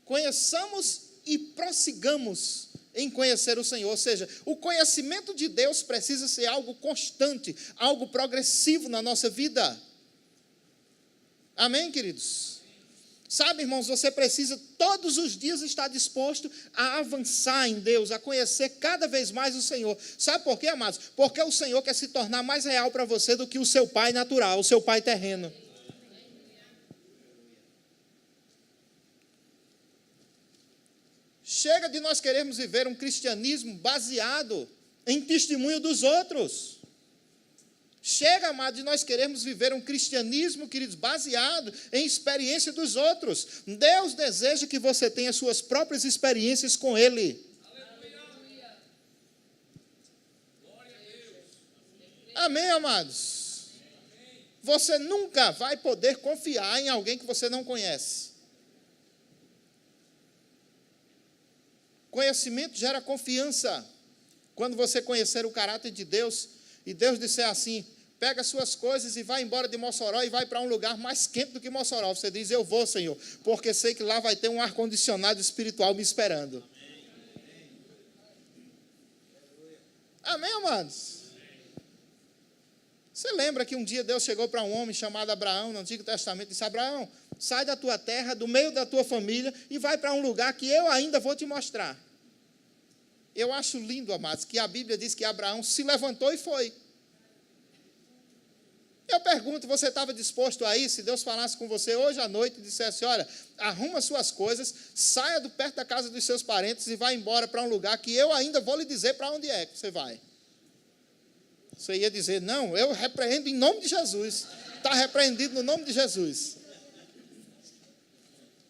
Conheçamos e prossigamos em conhecer o Senhor. Ou seja, o conhecimento de Deus precisa ser algo constante, algo progressivo na nossa vida. Amém, queridos? Sabe, irmãos, você precisa todos os dias estar disposto a avançar em Deus, a conhecer cada vez mais o Senhor. Sabe por quê, amados? Porque o Senhor quer se tornar mais real para você do que o seu pai natural, o seu pai terreno. Chega de nós querermos viver um cristianismo baseado em testemunho dos outros. Chega, amado, de nós queremos viver um cristianismo, queridos, baseado em experiência dos outros. Deus deseja que você tenha suas próprias experiências com Ele. Aleluia. Glória a Deus. Amém, amados? Você nunca vai poder confiar em alguém que você não conhece. Conhecimento gera confiança. Quando você conhecer o caráter de Deus, e Deus disser assim: pega as suas coisas e vai embora de Mossoró e vai para um lugar mais quente do que Mossoró. Você diz: eu vou, Senhor, porque sei que lá vai ter um ar-condicionado espiritual me esperando. Amém, amados? Você lembra que um dia Deus chegou para um homem chamado Abraão, no Antigo Testamento, e disse: Abraão, sai da tua terra, do meio da tua família, e vai para um lugar que eu ainda vou te mostrar. Eu acho lindo, amados, que a Bíblia diz que Abraão se levantou e foi. Eu pergunto: você estava disposto a ir? Se Deus falasse com você hoje à noite e dissesse: olha, arruma suas coisas, saia do perto da casa dos seus parentes e vá embora para um lugar que eu ainda vou lhe dizer para onde é que você vai. Você ia dizer: não, eu repreendo em nome de Jesus. Está repreendido no nome de Jesus.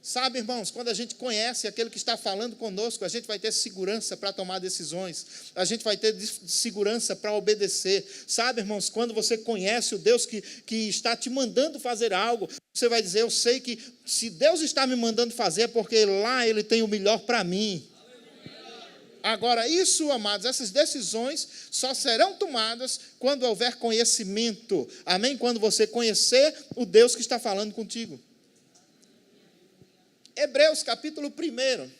Sabe, irmãos, quando a gente conhece aquele que está falando conosco, a gente vai ter segurança para tomar decisões, a gente vai ter segurança para obedecer. Sabe, irmãos, quando você conhece o Deus que está te mandando fazer algo, você vai dizer: eu sei que se Deus está me mandando fazer, é porque lá Ele tem o melhor para mim. Agora, isso, amados, essas decisões só serão tomadas quando houver conhecimento. Amém? Quando você conhecer o Deus que está falando contigo. Hebreus capítulo 1.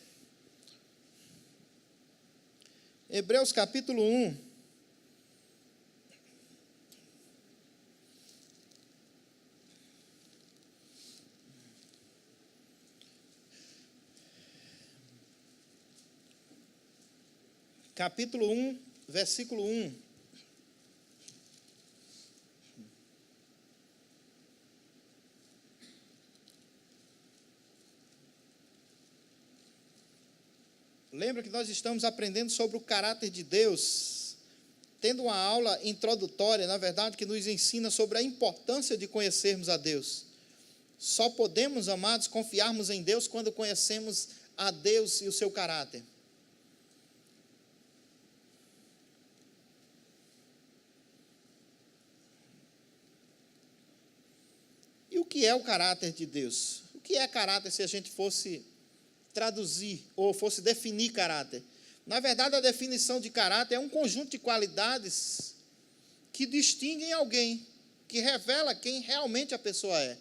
Hebreus capítulo 1. Capítulo 1, versículo 1. Lembra que nós estamos aprendendo sobre o caráter de Deus, tendo uma aula introdutória, na verdade, que nos ensina sobre a importância de conhecermos a Deus. Só podemos, amados, confiarmos em Deus quando conhecemos a Deus e o seu caráter. E o que é o caráter de Deus? O que é caráter se a gente fosse traduzir ou fosse definir caráter? Na verdade, a definição de caráter é um conjunto de qualidades que distinguem alguém, que revela quem realmente a pessoa é.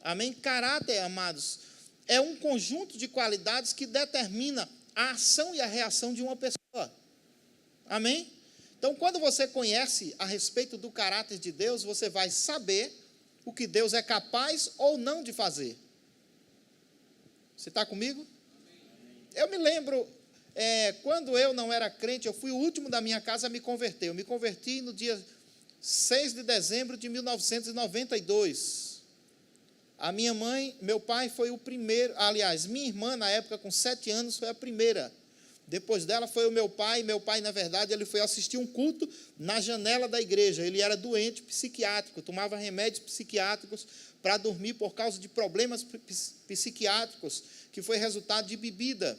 Amém? Caráter, amados, é um conjunto de qualidades que determina a ação e a reação de uma pessoa. Amém? Então, quando você conhece a respeito do caráter de Deus, você vai saber o que Deus é capaz ou não de fazer. Você está comigo? Eu me lembro, quando eu não era crente, eu fui o último da minha casa a me converter. Eu me converti no dia 6 de dezembro de 1992. A minha mãe, meu pai foi o primeiro, aliás, minha irmã, na época, com 7 anos, foi a primeira. Depois dela foi o meu pai. Meu pai, na verdade, ele foi assistir um culto na janela da igreja. Ele era doente psiquiátrico, tomava remédios psiquiátricos para dormir por causa de problemas psiquiátricos, que foi resultado de bebida.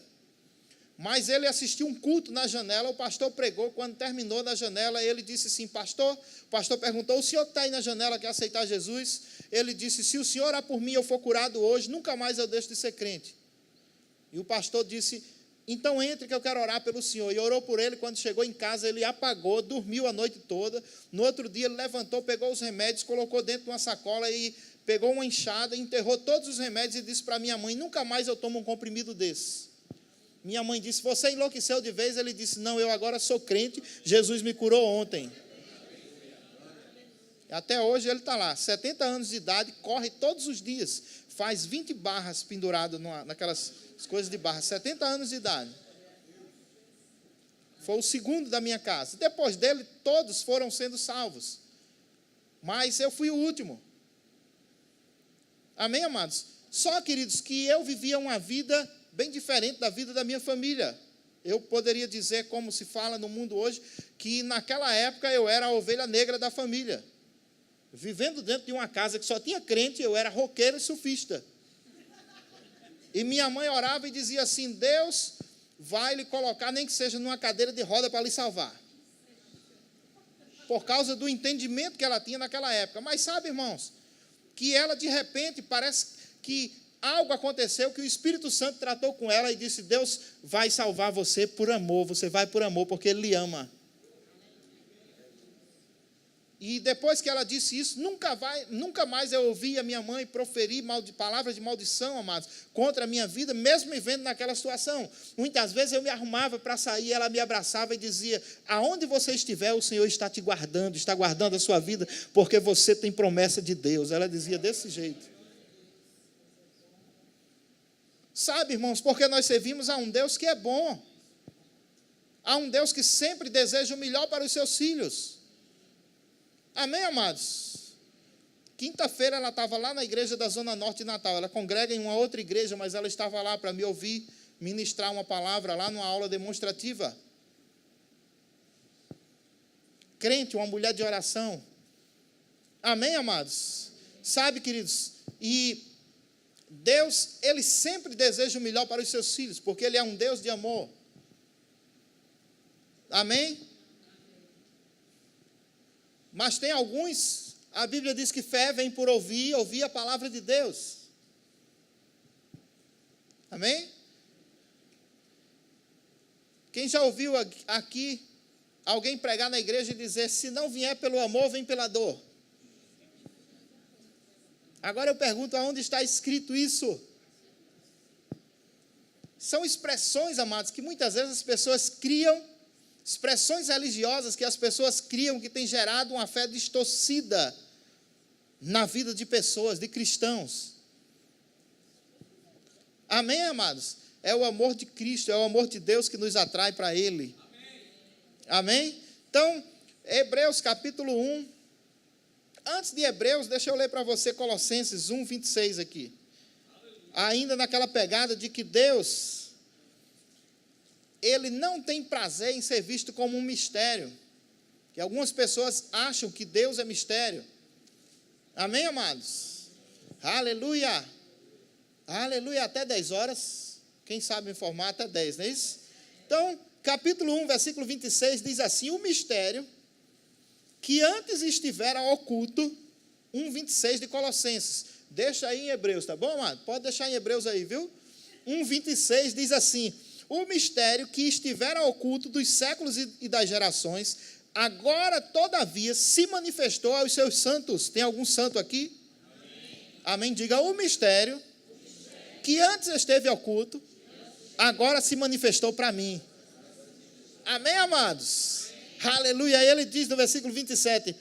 Mas ele assistiu um culto na janela, o pastor pregou. Quando terminou na janela, ele disse assim: pastor, o pastor perguntou: o senhor que está aí na janela quer aceitar Jesus? Ele disse: se o senhor orar por mim, eu for curado hoje, nunca mais eu deixo de ser crente. E o pastor disse: então entre que eu quero orar pelo senhor. E orou por ele. Quando chegou em casa, ele apagou, dormiu a noite toda. No outro dia ele levantou, pegou os remédios, colocou dentro de uma sacola e pegou uma enxada, enterrou todos os remédios e disse para minha mãe: nunca mais eu tomo um comprimido desse. Minha mãe disse: você enlouqueceu de vez? Ele disse: não, eu agora sou crente, Jesus me curou ontem. Até hoje ele está lá, 70 anos de idade, corre todos os dias, faz 20 barras pendurado naquelas coisas de barra, 70 anos de idade. Foi o segundo da minha casa. Depois dele, todos foram sendo salvos. Mas eu fui o último. Amém, amados? Só, queridos, que eu vivia uma vida bem diferente da vida da minha família. Eu poderia dizer, como se fala no mundo hoje, que naquela época eu era a ovelha negra da família. Vivendo dentro de uma casa que só tinha crente, eu era roqueiro e sufista. E minha mãe orava e dizia assim: Deus vai lhe colocar, nem que seja numa cadeira de roda para lhe salvar. Por causa do entendimento que ela tinha naquela época. Mas sabe, irmãos, que ela de repente, parece que algo aconteceu, que o Espírito Santo tratou com ela e disse: Deus vai salvar você por amor, você vai por amor, porque Ele lhe ama. E depois que ela disse isso, nunca mais eu ouvi a minha mãe proferir palavras de maldição, amados, contra a minha vida, mesmo me vendo naquela situação. Muitas vezes eu me arrumava para sair, ela me abraçava e dizia: aonde você estiver, o Senhor está te guardando, está guardando a sua vida, porque você tem promessa de Deus. Ela dizia desse jeito. Sabe, irmãos, porque nós servimos a um Deus que é bom, a um Deus que sempre deseja o melhor para os seus filhos. Amém, amados? Quinta-feira ela estava lá na igreja da Zona Norte de Natal. Ela congrega em uma outra igreja, mas ela estava lá para me ouvir ministrar uma palavra lá numa aula demonstrativa. Crente, uma mulher de oração. Amém, amados? Sabe, queridos, e Deus, Ele sempre deseja o melhor para os seus filhos, porque Ele é um Deus de amor. Amém? Mas tem alguns, a Bíblia diz que fé vem por ouvir a palavra de Deus. Amém? Quem já ouviu aqui alguém pregar na igreja e dizer: se não vier pelo amor, vem pela dor? Agora eu pergunto: aonde está escrito isso? São expressões, amados, que muitas vezes as pessoas criam, expressões religiosas que as pessoas criam, que tem gerado uma fé distorcida na vida de pessoas, de cristãos. Amém, amados? É o amor de Cristo, é o amor de Deus que nos atrai para Ele. Amém? Então, Hebreus capítulo 1. Antes de Hebreus, deixa eu ler para você Colossenses 1, 26 aqui. Ainda naquela pegada de que Deus ele não tem prazer em ser visto como um mistério. Que algumas pessoas acham que Deus é mistério. Amém, amados? Aleluia! Aleluia, até 10 horas. Quem sabe informar até 10, não é isso? Então, capítulo 1, versículo 26, diz assim: o mistério que antes estivera oculto, 1,26 de Colossenses. Deixa aí em Hebreus, tá bom, amado? Pode deixar em Hebreus aí, viu? 1,26 diz assim: o mistério que estivera oculto dos séculos e das gerações, agora, todavia, se manifestou aos seus santos. Tem algum santo aqui? Amém? Diga: o mistério que antes esteve oculto, agora se manifestou para mim. Amém, amados? Aleluia. Ele diz no versículo 27,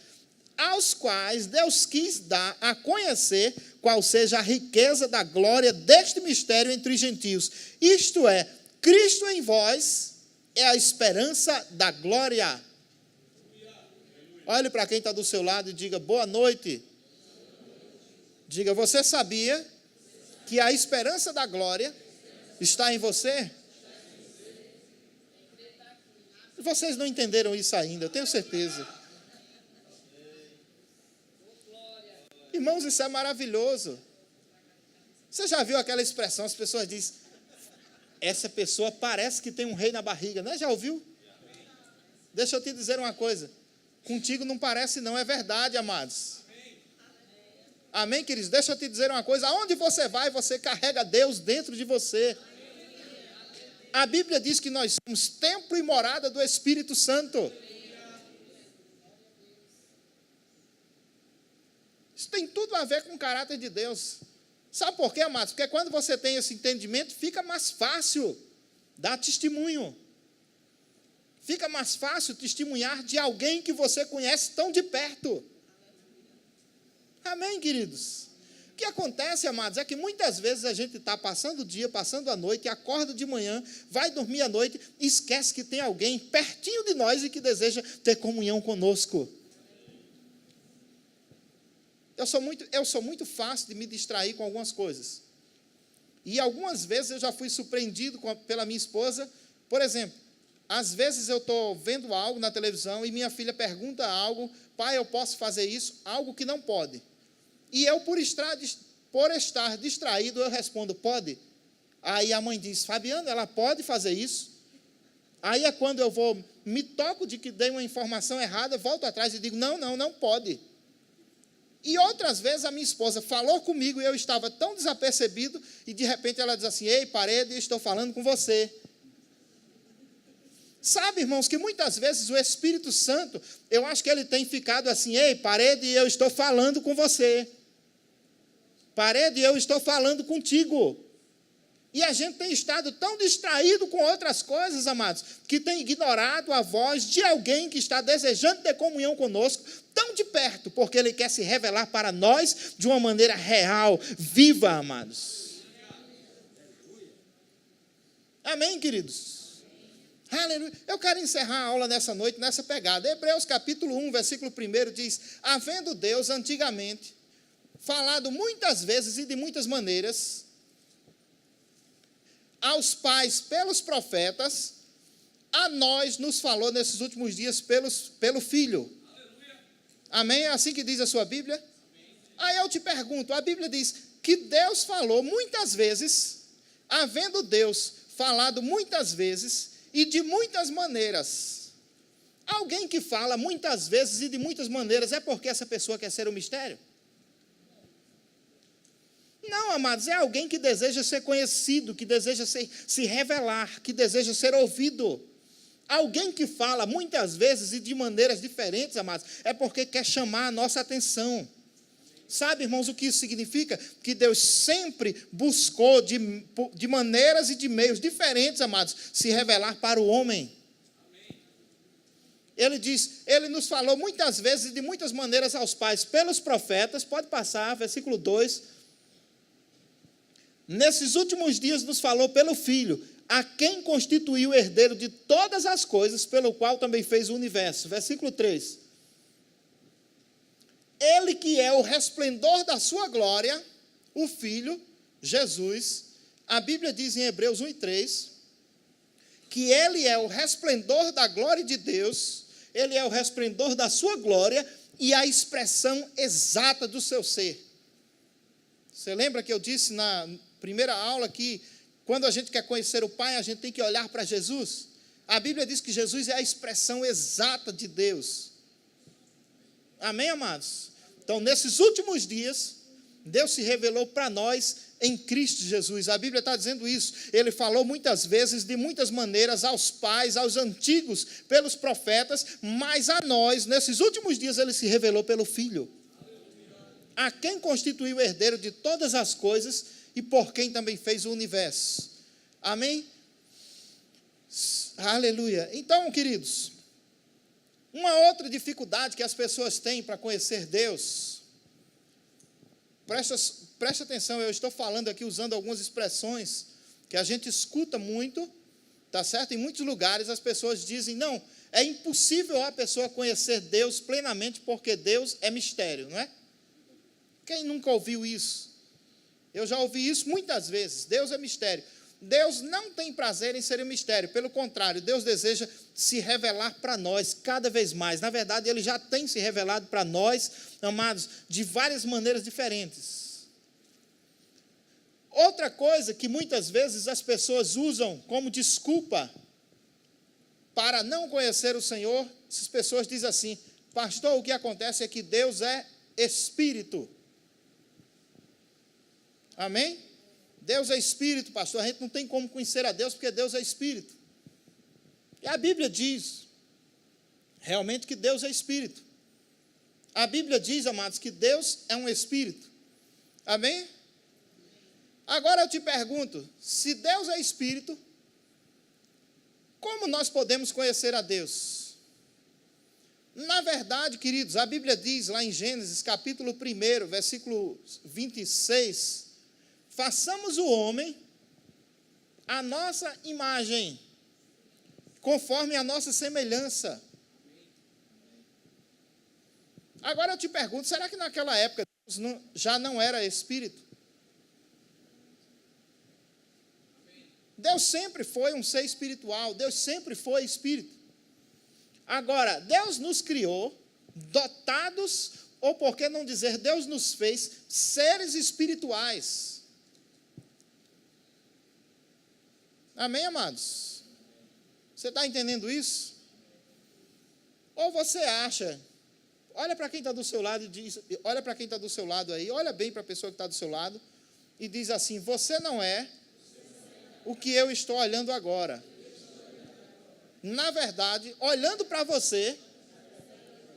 aos quais Deus quis dar a conhecer qual seja a riqueza da glória deste mistério entre os gentios. Isto é, Cristo em vós é a esperança da glória. Olhe para quem está do seu lado e diga: boa noite. Diga: você sabia que a esperança da glória está em você? Vocês não entenderam isso ainda, eu tenho certeza. Irmãos, isso é maravilhoso. Você já viu aquela expressão, as pessoas dizem: essa pessoa parece que tem um rei na barriga, né? Já ouviu? Deixa eu te dizer uma coisa, contigo não parece não, é verdade, amados. Amém, queridos? Deixa eu te dizer uma coisa, aonde você vai, você carrega Deus dentro de você. A Bíblia diz que nós somos templo e morada do Espírito Santo. Isso tem tudo a ver com o caráter de Deus. Sabe por quê, amados? Porque quando você tem esse entendimento, fica mais fácil dar testemunho. Fica mais fácil testemunhar de alguém que você conhece tão de perto. Amém, queridos? O que acontece, amados, é que muitas vezes a gente está passando o dia, passando a noite, acorda de manhã, vai dormir à noite, e esquece que tem alguém pertinho de nós e que deseja ter comunhão conosco. Eu sou muito fácil de me distrair com algumas coisas. E algumas vezes eu já fui surpreendido pela minha esposa. Por exemplo, às vezes eu estou vendo algo na televisão e minha filha pergunta algo: pai, eu posso fazer isso? Algo que não pode. E eu, por estar distraído, eu respondo: pode. Aí a mãe diz: Fabiano, ela pode fazer isso? Aí é quando eu me toco de que dei uma informação errada, volto atrás e digo: não pode. E outras vezes a minha esposa falou comigo e eu estava tão desapercebido, e de repente ela diz assim: ei, parede, estou falando com você. Sabe, irmãos, que muitas vezes o Espírito Santo, eu acho que ele tem ficado assim: ei, parede, eu estou falando com você. Parede, eu estou falando contigo. E a gente tem estado tão distraído com outras coisas, amados, que tem ignorado a voz de alguém que está desejando ter comunhão conosco, tão de perto, porque ele quer se revelar para nós de uma maneira real, viva, amados. Amém, queridos? Aleluia. Eu quero encerrar a aula nessa noite, nessa pegada. Hebreus capítulo 1, versículo 1 diz: havendo Deus antigamente falado muitas vezes e de muitas maneiras aos pais pelos profetas, a nós nos falou nesses últimos dias pelo Filho. Aleluia. Amém? É assim que diz a sua Bíblia? Amém. Aí eu te pergunto, a Bíblia diz que Deus falou muitas vezes, havendo Deus falado muitas vezes e de muitas maneiras. Alguém que fala muitas vezes e de muitas maneiras, é porque essa pessoa quer ser um mistério? Não, amados, é alguém que deseja ser conhecido, que deseja se revelar, que deseja ser ouvido. Alguém que fala muitas vezes e de maneiras diferentes, amados, é porque quer chamar a nossa atenção. Sabe, irmãos, o que isso significa? Que Deus sempre buscou de maneiras e de meios diferentes, amados, se revelar para o homem. Ele diz, ele nos falou muitas vezes e de muitas maneiras aos pais pelos profetas. Pode passar, versículo 2. Nesses últimos dias nos falou pelo Filho, a quem constituiu o herdeiro de todas as coisas, pelo qual também fez o universo. Versículo 3. Ele que é o resplendor da sua glória, o Filho, Jesus. A Bíblia diz em Hebreus 1:3, que Ele é o resplendor da glória de Deus, Ele é o resplendor da sua glória e a expressão exata do seu ser. Você lembra que eu disse na primeira aula que quando a gente quer conhecer o Pai, a gente tem que olhar para Jesus? A Bíblia diz que Jesus é a expressão exata de Deus. Amém, amados? Então, nesses últimos dias, Deus se revelou para nós em Cristo Jesus. A Bíblia está dizendo isso. Ele falou muitas vezes, de muitas maneiras, aos pais, aos antigos, pelos profetas, mas a nós, nesses últimos dias, Ele se revelou pelo Filho. A quem constituiu o herdeiro de todas as coisas e por quem também fez o universo. Amém? Aleluia. Então, queridos, uma outra dificuldade que as pessoas têm para conhecer Deus, preste atenção, eu estou falando aqui usando algumas expressões que a gente escuta muito, tá certo? Em muitos lugares as pessoas dizem, não, é impossível a pessoa conhecer Deus plenamente porque Deus é mistério, não é? Quem nunca ouviu isso? Eu já ouvi isso muitas vezes, Deus é mistério. Deus não tem prazer em ser um mistério, pelo contrário, Deus deseja se revelar para nós cada vez mais. Na verdade, Ele já tem se revelado para nós, amados, de várias maneiras diferentes. Outra coisa que muitas vezes as pessoas usam como desculpa para não conhecer o Senhor, essas pessoas dizem assim, pastor, o que acontece é que Deus é Espírito. Amém? Deus é Espírito, pastor, a gente não tem como conhecer a Deus, porque Deus é Espírito. E a Bíblia diz, realmente, que Deus é Espírito. A Bíblia diz, amados, que Deus é um Espírito. Amém? Agora eu te pergunto, se Deus é Espírito, como nós podemos conhecer a Deus? Na verdade, queridos, a Bíblia diz lá em Gênesis, capítulo 1, versículo 26, façamos o homem a nossa imagem, conforme a nossa semelhança. Agora eu te pergunto, será que naquela época Deus já não era Espírito? Deus sempre foi um ser espiritual, Deus sempre foi Espírito. Agora, Deus nos criou dotados, ou por que não dizer, Deus nos fez seres espirituais. Amém, amados? Você está entendendo isso? Ou você acha, olha para quem está do seu lado e diz, olha para quem está do seu lado aí, olha bem para a pessoa que está do seu lado e diz assim, você não é o que eu estou olhando agora. Na verdade, olhando para você,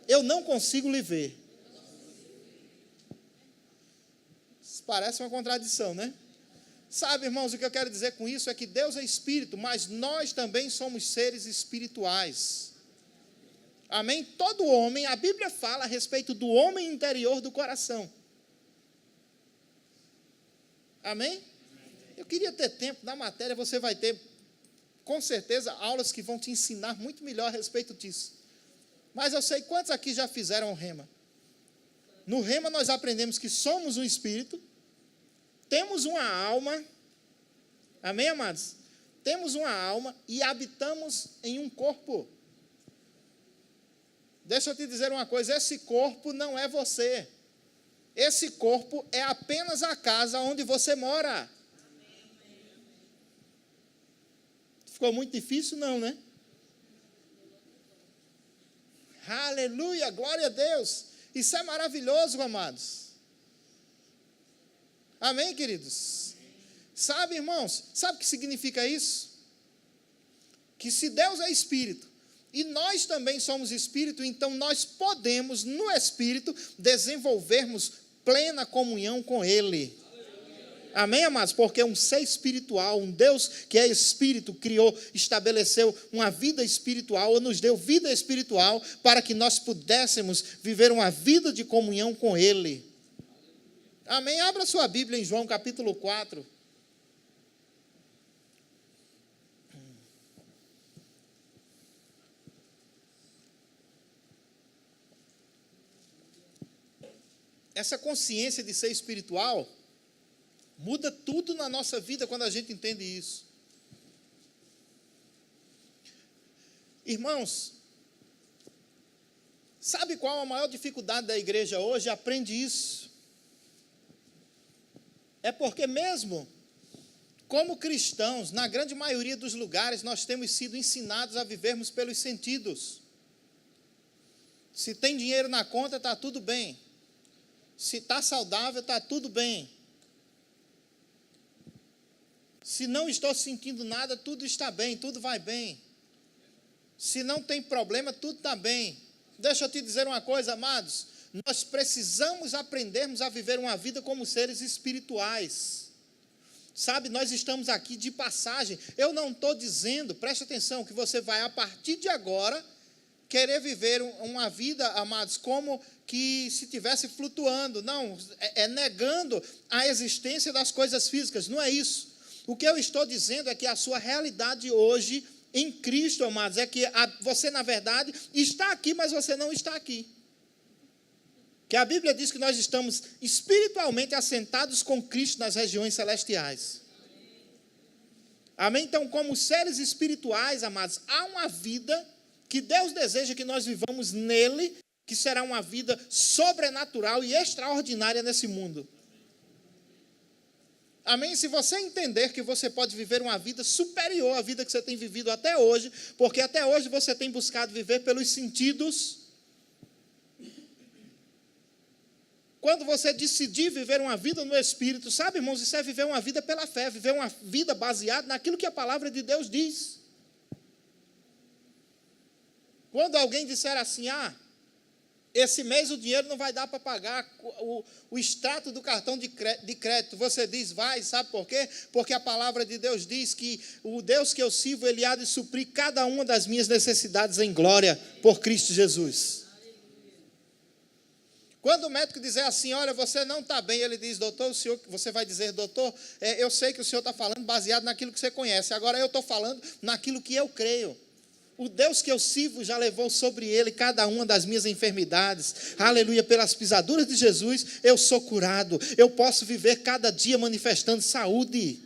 eu não consigo lhe ver. Isso parece uma contradição, né? Sabe, irmãos, o que eu quero dizer com isso é que Deus é Espírito, mas nós também somos seres espirituais. Amém? Todo homem, a Bíblia fala a respeito do homem interior do coração. Amém? Eu queria ter tempo na matéria, você vai ter, com certeza, aulas que vão te ensinar muito melhor a respeito disso. Mas eu sei quantos aqui já fizeram o rema. No rema nós aprendemos que somos um espírito, temos uma alma, amém, amados? Temos uma alma e habitamos em um corpo. Deixa eu te dizer uma coisa, esse corpo não é você. Esse corpo é apenas a casa onde você mora. Ficou muito difícil? Não, né? Aleluia, glória a Deus. Isso é maravilhoso, amados. Amém, queridos? Sabe, irmãos, sabe o que significa isso? Que se Deus é Espírito, e nós também somos Espírito, então nós podemos, no Espírito, desenvolvermos plena comunhão com Ele. Amém, amados? Porque um ser espiritual, um Deus que é Espírito, criou, estabeleceu uma vida espiritual, ou nos deu vida espiritual, para que nós pudéssemos viver uma vida de comunhão com Ele. Amém? Abra sua Bíblia em João capítulo 4. Essa consciência de ser espiritual muda tudo na nossa vida quando a gente entende isso. Irmãos, sabe qual a maior dificuldade da igreja hoje? Aprende isso. É porque mesmo como cristãos, na grande maioria dos lugares, nós temos sido ensinados a vivermos pelos sentidos. Se tem dinheiro na conta, está tudo bem. Se está saudável, está tudo bem. Se não estou sentindo nada, tudo está bem, tudo vai bem. Se não tem problema, tudo está bem. Deixa eu te dizer uma coisa, amados. Nós precisamos aprendermos a viver uma vida como seres espirituais. Sabe, nós estamos aqui de passagem. Eu não estou dizendo, preste atenção, que você vai, a partir de agora, querer viver uma vida, amados, como que se estivesse flutuando. Não, é negando a existência das coisas físicas. Não é isso. O que eu estou dizendo é que a sua realidade hoje, em Cristo, amados, é que você, na verdade, está aqui, mas você não está aqui. Que a Bíblia diz que nós estamos espiritualmente assentados com Cristo nas regiões celestiais. Amém? Então, como seres espirituais, amados, há uma vida que Deus deseja que nós vivamos nele, que será uma vida sobrenatural e extraordinária nesse mundo. Amém? Se você entender que você pode viver uma vida superior à vida que você tem vivido até hoje, porque até hoje você tem buscado viver pelos sentidos. Quando você decidir viver uma vida no Espírito, sabe, irmãos, isso é viver uma vida pela fé, viver uma vida baseada naquilo que a palavra de Deus diz. Quando alguém disser assim, esse mês o dinheiro não vai dar para pagar o extrato do cartão de crédito, você diz, vai, sabe por quê? Porque a palavra de Deus diz que o Deus que eu sirvo, Ele há de suprir cada uma das minhas necessidades em glória por Cristo Jesus. Quando o médico dizer assim, olha, você não está bem, ele diz, doutor, o senhor, você vai dizer, doutor, eu sei que o senhor está falando baseado naquilo que você conhece, agora eu estou falando naquilo que eu creio. O Deus que eu sirvo já levou sobre ele cada uma das minhas enfermidades. Aleluia, pelas pisaduras de Jesus, eu sou curado. Eu posso viver cada dia manifestando saúde.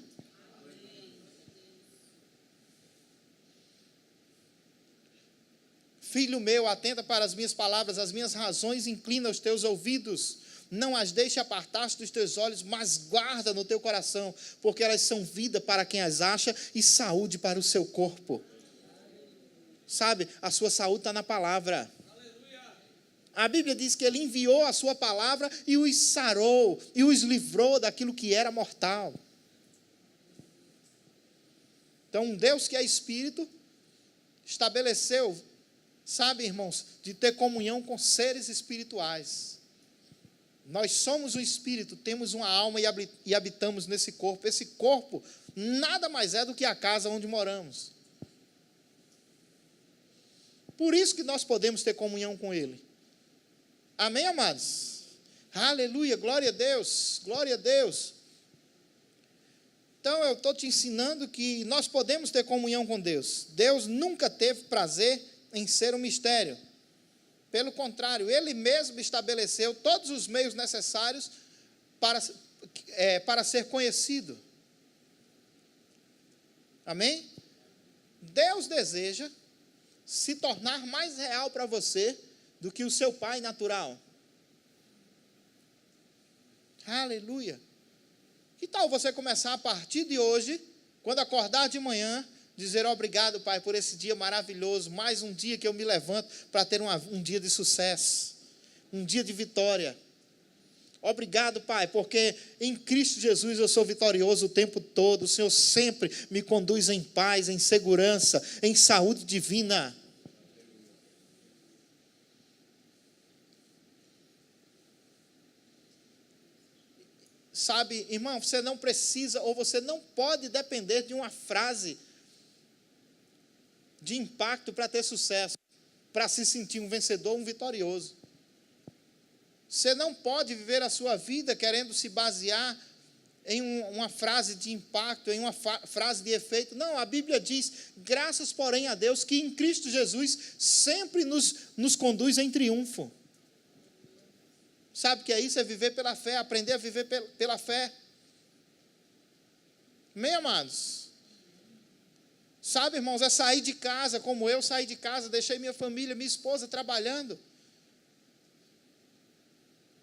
Filho meu, atenta para as minhas palavras, as minhas razões, inclina os teus ouvidos. Não as deixe apartar-se dos teus olhos, mas guarda no teu coração, porque elas são vida para quem as acha e saúde para o seu corpo. Sabe, a sua saúde está na palavra. A Bíblia diz que Ele enviou a sua palavra e os sarou, e os livrou daquilo que era mortal. Então, um Deus que é Espírito, estabeleceu, sabe, irmãos, de ter comunhão com seres espirituais. Nós somos o Espírito, temos uma alma e habitamos nesse corpo. Esse corpo nada mais é do que a casa onde moramos. Por isso que nós podemos ter comunhão com Ele. Amém, amados? Aleluia, glória a Deus, glória a Deus. Então, eu estou te ensinando que nós podemos ter comunhão com Deus. Deus nunca teve prazer em ser um mistério. Pelo contrário, Ele mesmo estabeleceu todos os meios necessários para ser conhecido. Amém? Deus deseja se tornar mais real para você do que o seu pai natural. Aleluia. Que tal você começar a partir de hoje, quando acordar de manhã, dizer obrigado, Pai, por esse dia maravilhoso, mais um dia que eu me levanto para ter um dia de sucesso, um dia de vitória. Obrigado, Pai, porque em Cristo Jesus eu sou vitorioso o tempo todo. O Senhor sempre me conduz em paz, em segurança, em saúde divina. Sabe, irmão, você não precisa ou você não pode depender de uma frase de impacto para ter sucesso, para se sentir um vencedor, um vitorioso. Você não pode viver a sua vida querendo se basear em uma frase de impacto, em uma frase de efeito. Não, a Bíblia diz, graças, porém, a Deus, que em Cristo Jesus sempre nos conduz em triunfo. Sabe o que é isso? É viver pela fé, aprender a viver pela fé. Amém, amados? Sabe, irmãos, é sair de casa, como eu saí de casa, deixei minha família, minha esposa trabalhando.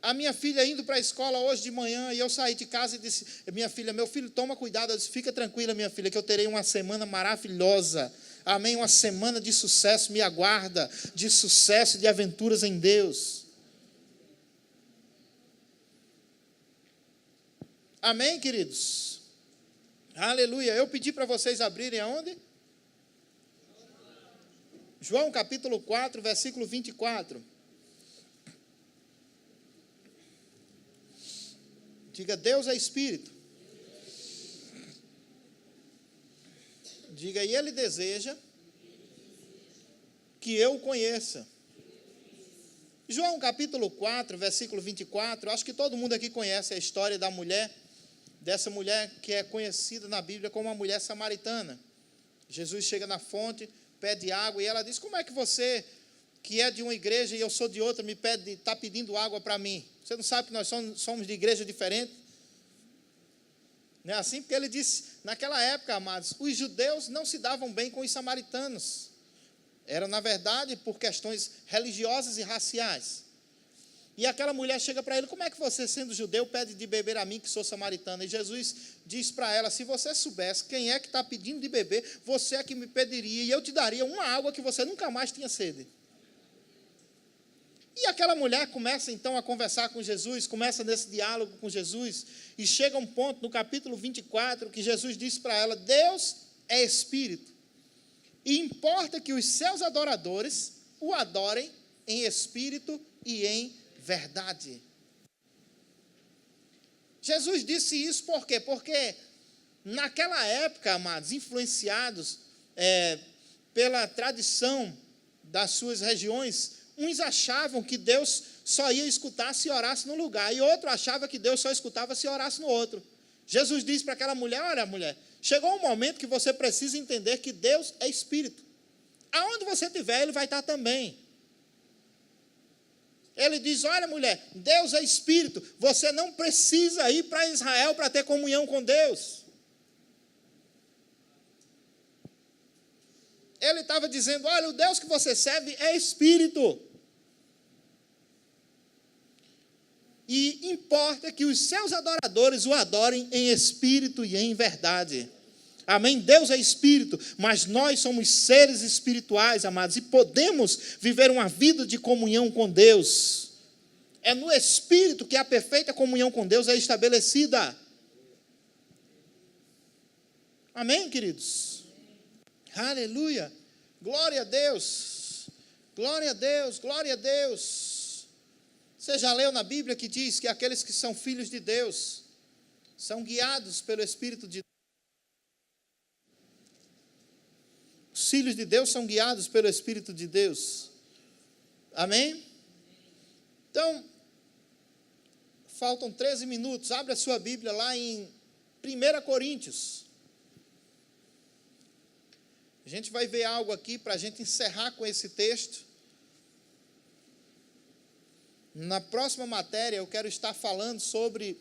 A minha filha indo para a escola hoje de manhã, e eu saí de casa e disse, minha filha, meu filho, toma cuidado. Eu disse, fica tranquila, minha filha, que eu terei uma semana maravilhosa. Amém? Uma semana de sucesso me aguarda, de sucesso, de aventuras em Deus. Amém, queridos? Aleluia. Eu pedi para vocês abrirem aonde? João capítulo 4, versículo 24. Diga, Deus é Espírito. Diga, e Ele deseja que eu o conheça. João capítulo 4, versículo 24. Acho que todo mundo aqui conhece a história da mulher, dessa mulher que é conhecida na Bíblia como a mulher samaritana. Jesus chega na fonte, pede água, e ela diz, como é que você, que é de uma igreja e eu sou de outra, está pedindo água para mim? Você não sabe que nós somos de igreja diferente? Não é assim? Porque ele disse, naquela época, amados, os judeus não se davam bem com os samaritanos. Era, na verdade, por questões religiosas e raciais. E aquela mulher chega para ele, como é que você, sendo judeu, pede de beber a mim, que sou samaritana? E Jesus diz para ela, se você soubesse quem é que está pedindo de beber, você é que me pediria, e eu te daria uma água que você nunca mais tinha sede. E aquela mulher começa então a conversar com Jesus, começa nesse diálogo com Jesus, e chega um ponto no capítulo 24, que Jesus diz para ela, Deus é Espírito, e importa que os seus adoradores o adorem em espírito e em verdade. Jesus disse isso por quê? Porque naquela época, amados, influenciados pela tradição das suas regiões, uns achavam que Deus só ia escutar se orasse no lugar, e outro achava que Deus só escutava se orasse no outro. Jesus disse para aquela mulher, olha, mulher, chegou um momento que você precisa entender que Deus é Espírito. Aonde você estiver, Ele vai estar também. Ele diz, olha, mulher, Deus é Espírito, você não precisa ir para Israel para ter comunhão com Deus. Ele estava dizendo, olha, o Deus que você serve é Espírito. E importa que os seus adoradores o adorem em espírito e em verdade. Amém? Deus é Espírito, mas nós somos seres espirituais, amados, e podemos viver uma vida de comunhão com Deus. É no Espírito que a perfeita comunhão com Deus é estabelecida. Amém, queridos? Aleluia! Glória a Deus! Glória a Deus! Glória a Deus! Você já leu na Bíblia que diz que aqueles que são filhos de Deus são guiados pelo Espírito de Deus? Os filhos de Deus são guiados pelo Espírito de Deus. Amém? Então, faltam 13 minutos. Abre a sua Bíblia lá em 1 Coríntios. A gente vai ver algo aqui para a gente encerrar com esse texto. Na próxima matéria, eu quero estar falando sobre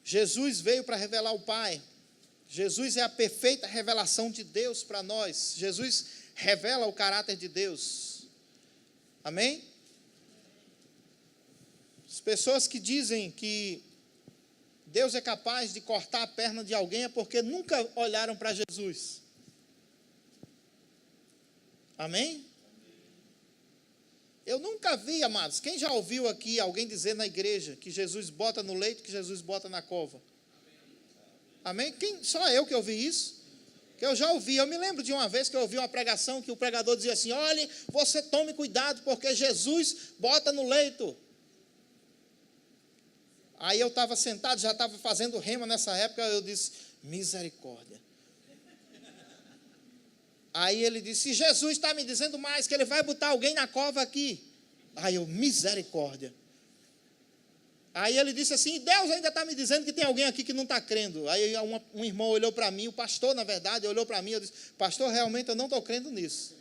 Jesus veio para revelar o Pai. Jesus é a perfeita revelação de Deus para nós. Jesus revela o caráter de Deus. Amém? As pessoas que dizem que Deus é capaz de cortar a perna de alguém é porque nunca olharam para Jesus. Amém? Eu nunca vi, amados, quem já ouviu aqui alguém dizer na igreja que Jesus bota no leito, que Jesus bota na cova? Amém? Só eu que ouvi isso? Que eu já ouvi, eu me lembro de uma vez que eu ouvi uma pregação que o pregador dizia assim, olhe, você tome cuidado, porque Jesus bota no leito. Aí eu estava sentado, já estava fazendo rema nessa época, eu disse, misericórdia. Aí ele disse, Jesus está me dizendo mais, que ele vai botar alguém na cova aqui. Aí eu, misericórdia. Aí ele disse assim, Deus ainda está me dizendo que tem alguém aqui que não está crendo. Aí um irmão olhou para mim, o pastor, na verdade, olhou para mim, eu disse, pastor, realmente eu não estou crendo nisso.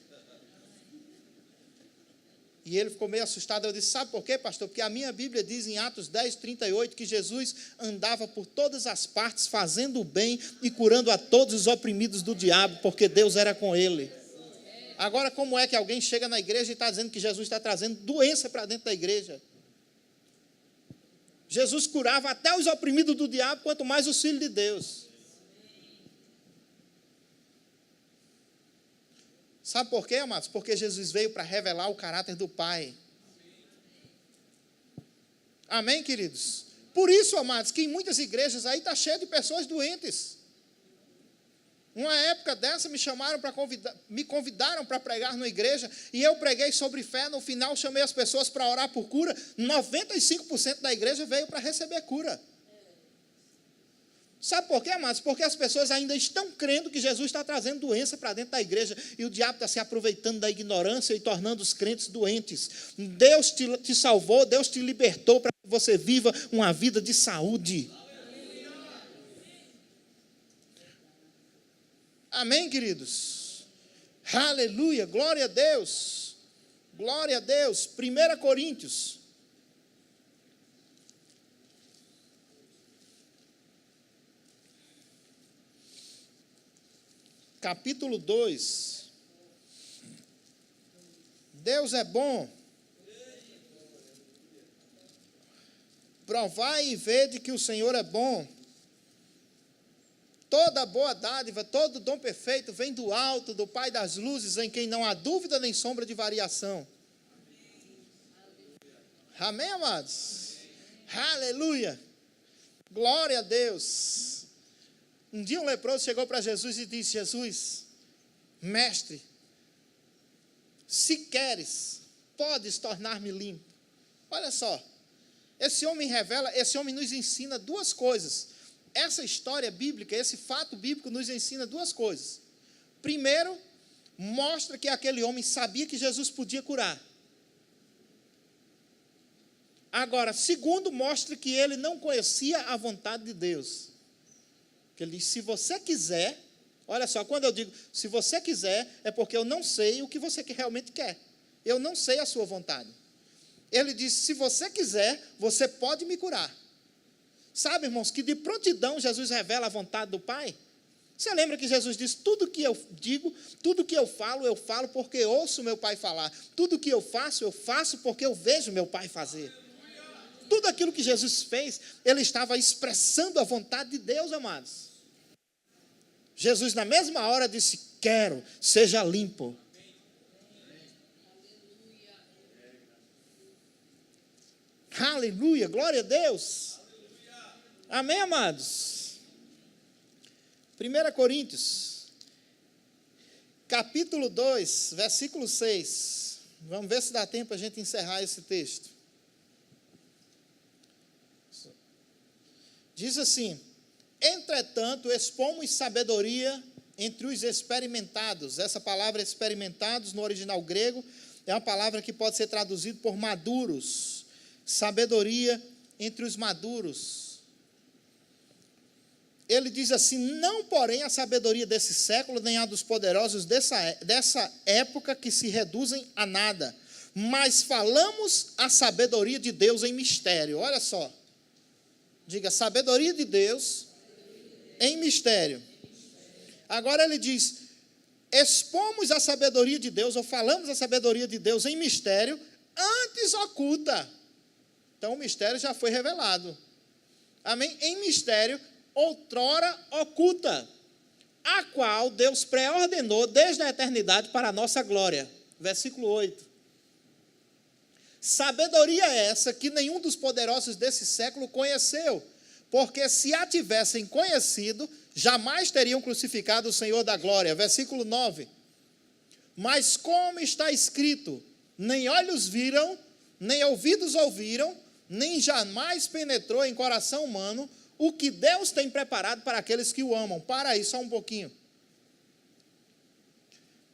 E ele ficou meio assustado. Eu disse, sabe por quê, pastor? Porque a minha Bíblia diz em Atos 10, 38, que Jesus andava por todas as partes, fazendo o bem e curando a todos os oprimidos do diabo, porque Deus era com ele. Agora, como é que alguém chega na igreja e está dizendo que Jesus está trazendo doença para dentro da igreja? Jesus curava até os oprimidos do diabo, quanto mais os filhos de Deus. Sabe por quê, amados? Porque Jesus veio para revelar o caráter do Pai. Amém, queridos? Por isso, amados, que em muitas igrejas aí está cheio de pessoas doentes. Uma época dessa me convidaram para pregar numa igreja, e eu preguei sobre fé. No final chamei as pessoas para orar por cura. 95% da igreja veio para receber cura. Sabe por quê, amados? Porque as pessoas ainda estão crendo que Jesus está trazendo doença para dentro da igreja, e o diabo está se aproveitando da ignorância e tornando os crentes doentes. Deus te salvou, Deus te libertou para que você viva uma vida de saúde. Amém, queridos? Aleluia, glória a Deus. Glória a Deus. 1 Coríntios. Capítulo 2. Deus é bom. Provai e vede que o Senhor é bom. Toda boa dádiva, todo dom perfeito vem do alto, do Pai das luzes, em quem não há dúvida nem sombra de variação. Amém, amados? Aleluia. Glória a Deus. Um dia um leproso chegou para Jesus e disse, Jesus, mestre, se queres, podes tornar-me limpo. Olha só, esse homem nos ensina duas coisas. Essa história bíblica, esse fato bíblico nos ensina duas coisas. Primeiro, mostra que aquele homem sabia que Jesus podia curar. Agora, segundo, mostra que ele não conhecia a vontade de Deus. Que ele diz, se você quiser, olha só, quando eu digo, se você quiser, é porque eu não sei o que você realmente quer. Eu não sei a sua vontade. Ele diz, se você quiser, você pode me curar. Sabe, irmãos, que de prontidão Jesus revela a vontade do Pai? Você lembra que Jesus disse, tudo que eu digo, tudo que eu falo porque ouço meu Pai falar. Tudo que eu faço porque eu vejo meu Pai fazer. Tudo aquilo que Jesus fez, ele estava expressando a vontade de Deus, amados. Jesus, na mesma hora, disse, quero, seja limpo. Aleluia, glória a Deus. Amém, amados? 1 Coríntios, capítulo 2, versículo 6. Vamos ver se dá tempo a gente encerrar esse texto. Diz assim, entretanto, expomos sabedoria entre os experimentados. Essa palavra experimentados, no original grego, é uma palavra que pode ser traduzida por maduros. Sabedoria entre os maduros. Ele diz assim, não porém a sabedoria desse século, nem a dos poderosos dessa época que se reduzem a nada, mas falamos a sabedoria de Deus em mistério. Olha só, diga, sabedoria de Deus em mistério. Agora ele diz, expomos a sabedoria de Deus, ou falamos a sabedoria de Deus em mistério, antes oculta. Então o mistério já foi revelado. Amém? Em mistério, outrora oculta, a qual Deus pré-ordenou desde a eternidade para a nossa glória. Versículo 8. Sabedoria essa que nenhum dos poderosos desse século conheceu, porque se a tivessem conhecido, jamais teriam crucificado o Senhor da glória. Versículo 9. Mas como está escrito, nem olhos viram, nem ouvidos ouviram, nem jamais penetrou em coração humano o que Deus tem preparado para aqueles que o amam. Para aí, só um pouquinho.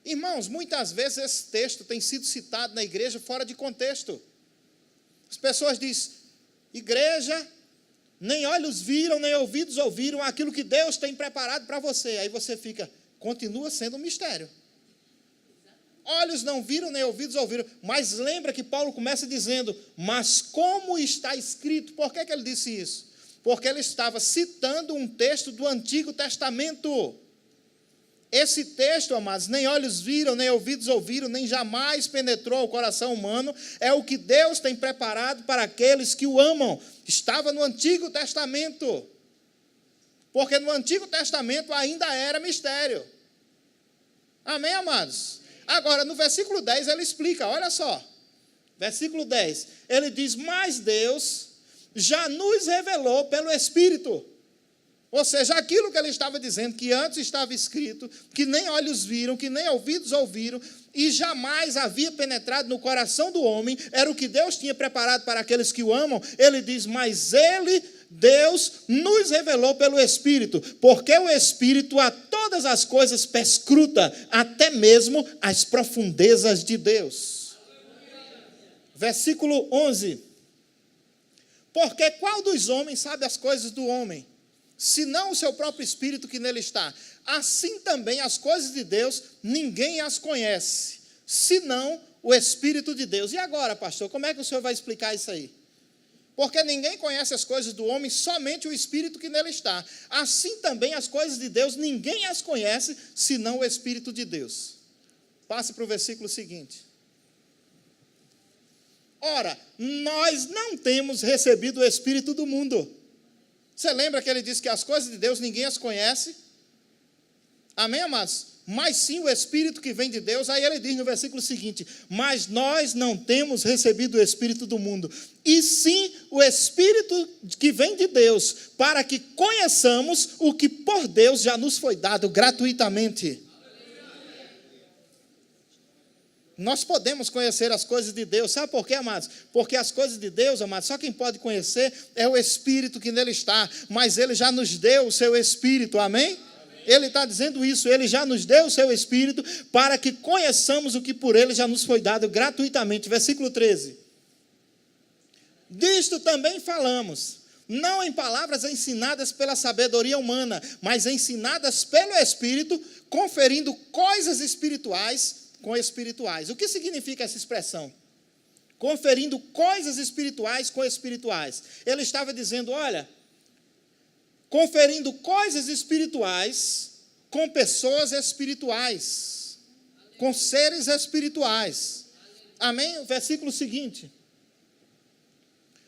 Irmãos, muitas vezes esse texto tem sido citado na igreja fora de contexto. As pessoas dizem, igreja, nem olhos viram, nem ouvidos ouviram aquilo que Deus tem preparado para você. Aí você fica, continua sendo um mistério. olhos não viram, nem ouvidos ouviram. Mas lembra que Paulo começa dizendo, mas como está escrito? Por que ele disse isso? Porque ele estava citando um texto do Antigo Testamento. Esse texto, amados, nem olhos viram, nem ouvidos ouviram, nem jamais penetrou o coração humano, é o que Deus tem preparado para aqueles que o amam. Estava no Antigo Testamento. Porque no Antigo Testamento ainda era mistério. Amém, amados? Agora, no versículo 10, ele explica, olha só. Versículo 10, ele diz, mas Deus já nos revelou pelo Espírito. Ou seja, aquilo que ele estava dizendo, que antes estava escrito, que nem olhos viram, que nem ouvidos ouviram, e jamais havia penetrado no coração do homem, era o que Deus tinha preparado para aqueles que o amam. Ele diz, mas Deus nos revelou pelo Espírito, porque o Espírito a todas as coisas perscruta, até mesmo as profundezas de Deus. Versículo 11. Porque qual dos homens sabe as coisas do homem, senão o seu próprio Espírito que nele está? Assim também as coisas de Deus, ninguém as conhece, senão o Espírito de Deus. E agora, pastor, como é que o senhor vai explicar isso aí? Porque ninguém conhece as coisas do homem, somente o Espírito que nele está. Assim também as coisas de Deus, ninguém as conhece, senão o Espírito de Deus. Passe para o versículo seguinte. Ora, nós não temos recebido o Espírito do mundo. Você lembra que ele disse que as coisas de Deus ninguém as conhece? Amém, amados? Mas sim o Espírito que vem de Deus. Aí ele diz no versículo seguinte, mas nós não temos recebido o Espírito do mundo, e sim o Espírito que vem de Deus, para que conheçamos o que por Deus já nos foi dado gratuitamente. Nós podemos conhecer as coisas de Deus. Sabe por quê, amados? Porque as coisas de Deus, amados, só quem pode conhecer é o Espírito que nele está. Mas ele já nos deu o seu Espírito, amém? Ele está dizendo isso, ele já nos deu o seu Espírito para que conheçamos o que por ele já nos foi dado gratuitamente. Versículo 13. Disto também falamos, não em palavras ensinadas pela sabedoria humana, mas ensinadas pelo Espírito, conferindo coisas espirituais com espirituais. O que significa essa expressão? Conferindo coisas espirituais com espirituais. Ele estava dizendo, olha, conferindo coisas espirituais com pessoas espirituais, com seres espirituais. Amém? Versículo seguinte.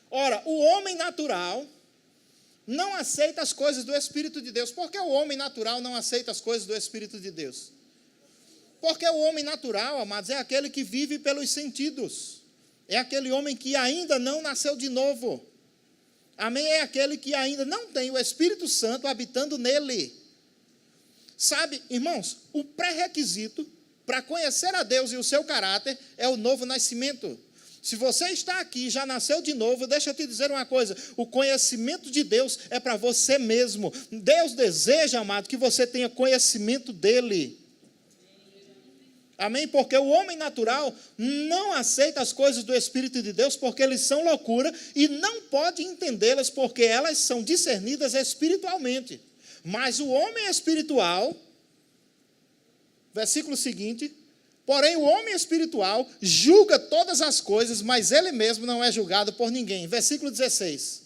Ora, o homem natural não aceita as coisas do Espírito de Deus. Por que o homem natural não aceita as coisas do Espírito de Deus? Porque o homem natural, amados, é aquele que vive pelos sentidos. É aquele homem que ainda não nasceu de novo. Amém? É aquele que ainda não tem o Espírito Santo habitando nele. Sabe, irmãos, o pré-requisito para conhecer a Deus e o seu caráter é o novo nascimento. Se você está aqui e já nasceu de novo, deixa eu te dizer uma coisa, o conhecimento de Deus é para você mesmo. Deus deseja, amado, que você tenha conhecimento dele. Amém? Porque o homem natural não aceita as coisas do Espírito de Deus porque eles são loucura e não pode entendê-las porque elas são discernidas espiritualmente. Mas o homem espiritual, versículo seguinte, porém o homem espiritual julga todas as coisas, mas ele mesmo não é julgado por ninguém. Versículo 16.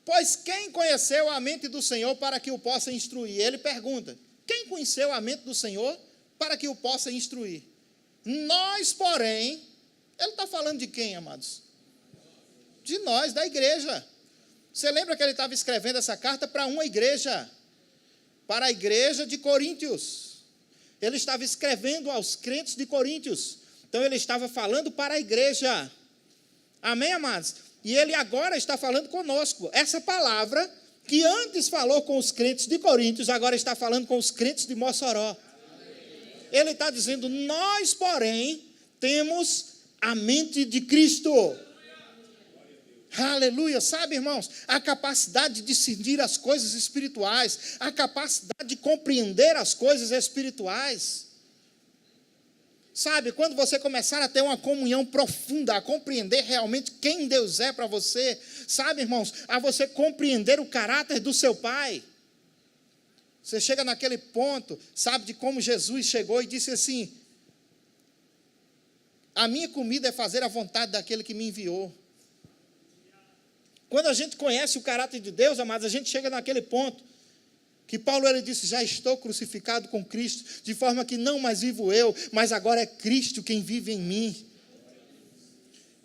Pois quem conheceu a mente do Senhor para que o possa instruir? Ele pergunta, quem conheceu a mente do Senhor para que o possa instruir? Nós, porém, ele está falando de quem, amados? De nós, da igreja. Você lembra que ele estava escrevendo essa carta para uma igreja? Para a igreja de Coríntios. Ele estava escrevendo aos crentes de Coríntios. Então, ele estava falando para a igreja. Amém, amados? E ele agora está falando conosco. Essa palavra, que antes falou com os crentes de Coríntios, agora está falando com os crentes de Mossoró. Ele está dizendo, nós, porém, temos a mente de Cristo. Aleluia. Sabe, irmãos, a capacidade de discernir as coisas espirituais, a capacidade de compreender as coisas espirituais. Sabe, quando você começar a ter uma comunhão profunda, a compreender realmente quem Deus é para você, sabe, irmãos, a você compreender o caráter do seu Pai. Você chega naquele ponto, sabe, de como Jesus chegou e disse assim: a minha comida é fazer a vontade daquele que me enviou. Quando a gente conhece o caráter de Deus, amados, a gente chega naquele ponto que Paulo ele disse: já estou crucificado com Cristo, de forma que não mais vivo eu, mas agora é Cristo quem vive em mim.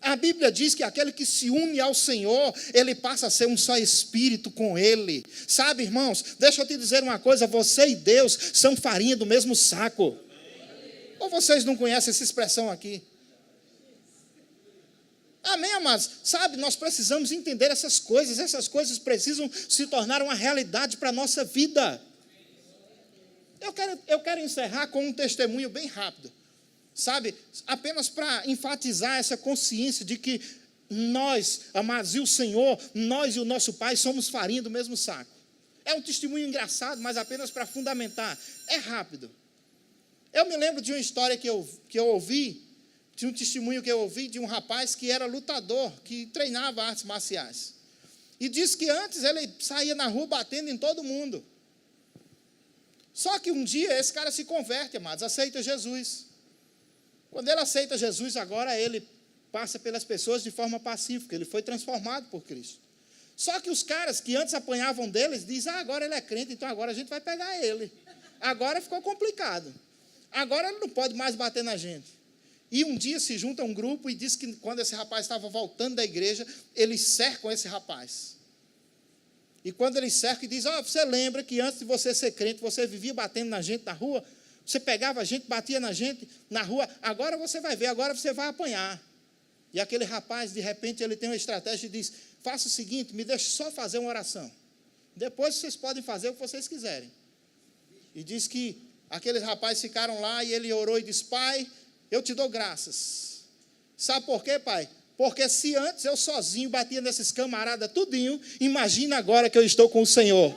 A Bíblia diz que aquele que se une ao Senhor, ele passa a ser um só espírito com Ele. Sabe, irmãos, deixa eu te dizer uma coisa, você e Deus são farinha do mesmo saco. Ou vocês não conhecem essa expressão aqui? Amém, amados? Sabe, nós precisamos entender essas coisas precisam se tornar uma realidade para a nossa vida. Eu quero encerrar com um testemunho bem rápido. Sabe, apenas para enfatizar essa consciência de que nós, amados, e o Senhor, nós e o nosso Pai somos farinha do mesmo saco. É um testemunho engraçado, mas apenas para fundamentar. É rápido. Eu me lembro de uma história que eu ouvi, de um testemunho que eu ouvi de um rapaz que era lutador, que treinava artes marciais. E disse que antes ele saía na rua batendo em todo mundo. Só que um dia esse cara se converte, amados, aceita Jesus. Quando ele aceita Jesus, agora ele passa pelas pessoas de forma pacífica. Ele foi transformado por Cristo. Só que os caras que antes apanhavam deles, dizem: agora ele é crente, então agora a gente vai pegar ele. Agora ficou complicado. Agora ele não pode mais bater na gente. E um dia se junta um grupo e diz que quando esse rapaz estava voltando da igreja, eles cercam esse rapaz. E quando eles cercam, diz: você lembra que antes de você ser crente, você vivia batendo na gente na rua? Você pegava a gente, batia na gente na rua, agora você vai ver, agora você vai apanhar. E aquele rapaz, de repente, ele tem uma estratégia e diz: faça o seguinte, me deixe só fazer uma oração. Depois vocês podem fazer o que vocês quiserem. E diz que aqueles rapazes ficaram lá e ele orou e disse: Pai, eu te dou graças. Sabe por quê, Pai? Porque se antes eu sozinho batia nesses camaradas tudinho, imagina agora que eu estou com o Senhor.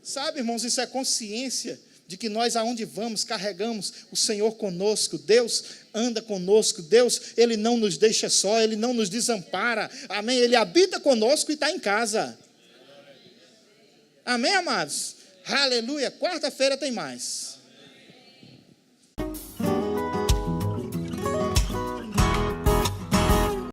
Sabe, irmãos, isso é consciência de que nós, aonde vamos, carregamos o Senhor conosco. Deus anda conosco. Deus, Ele não nos deixa só, Ele não nos desampara. Amém? Ele habita conosco e está em casa. Amém, amados? Aleluia. Quarta-feira tem mais.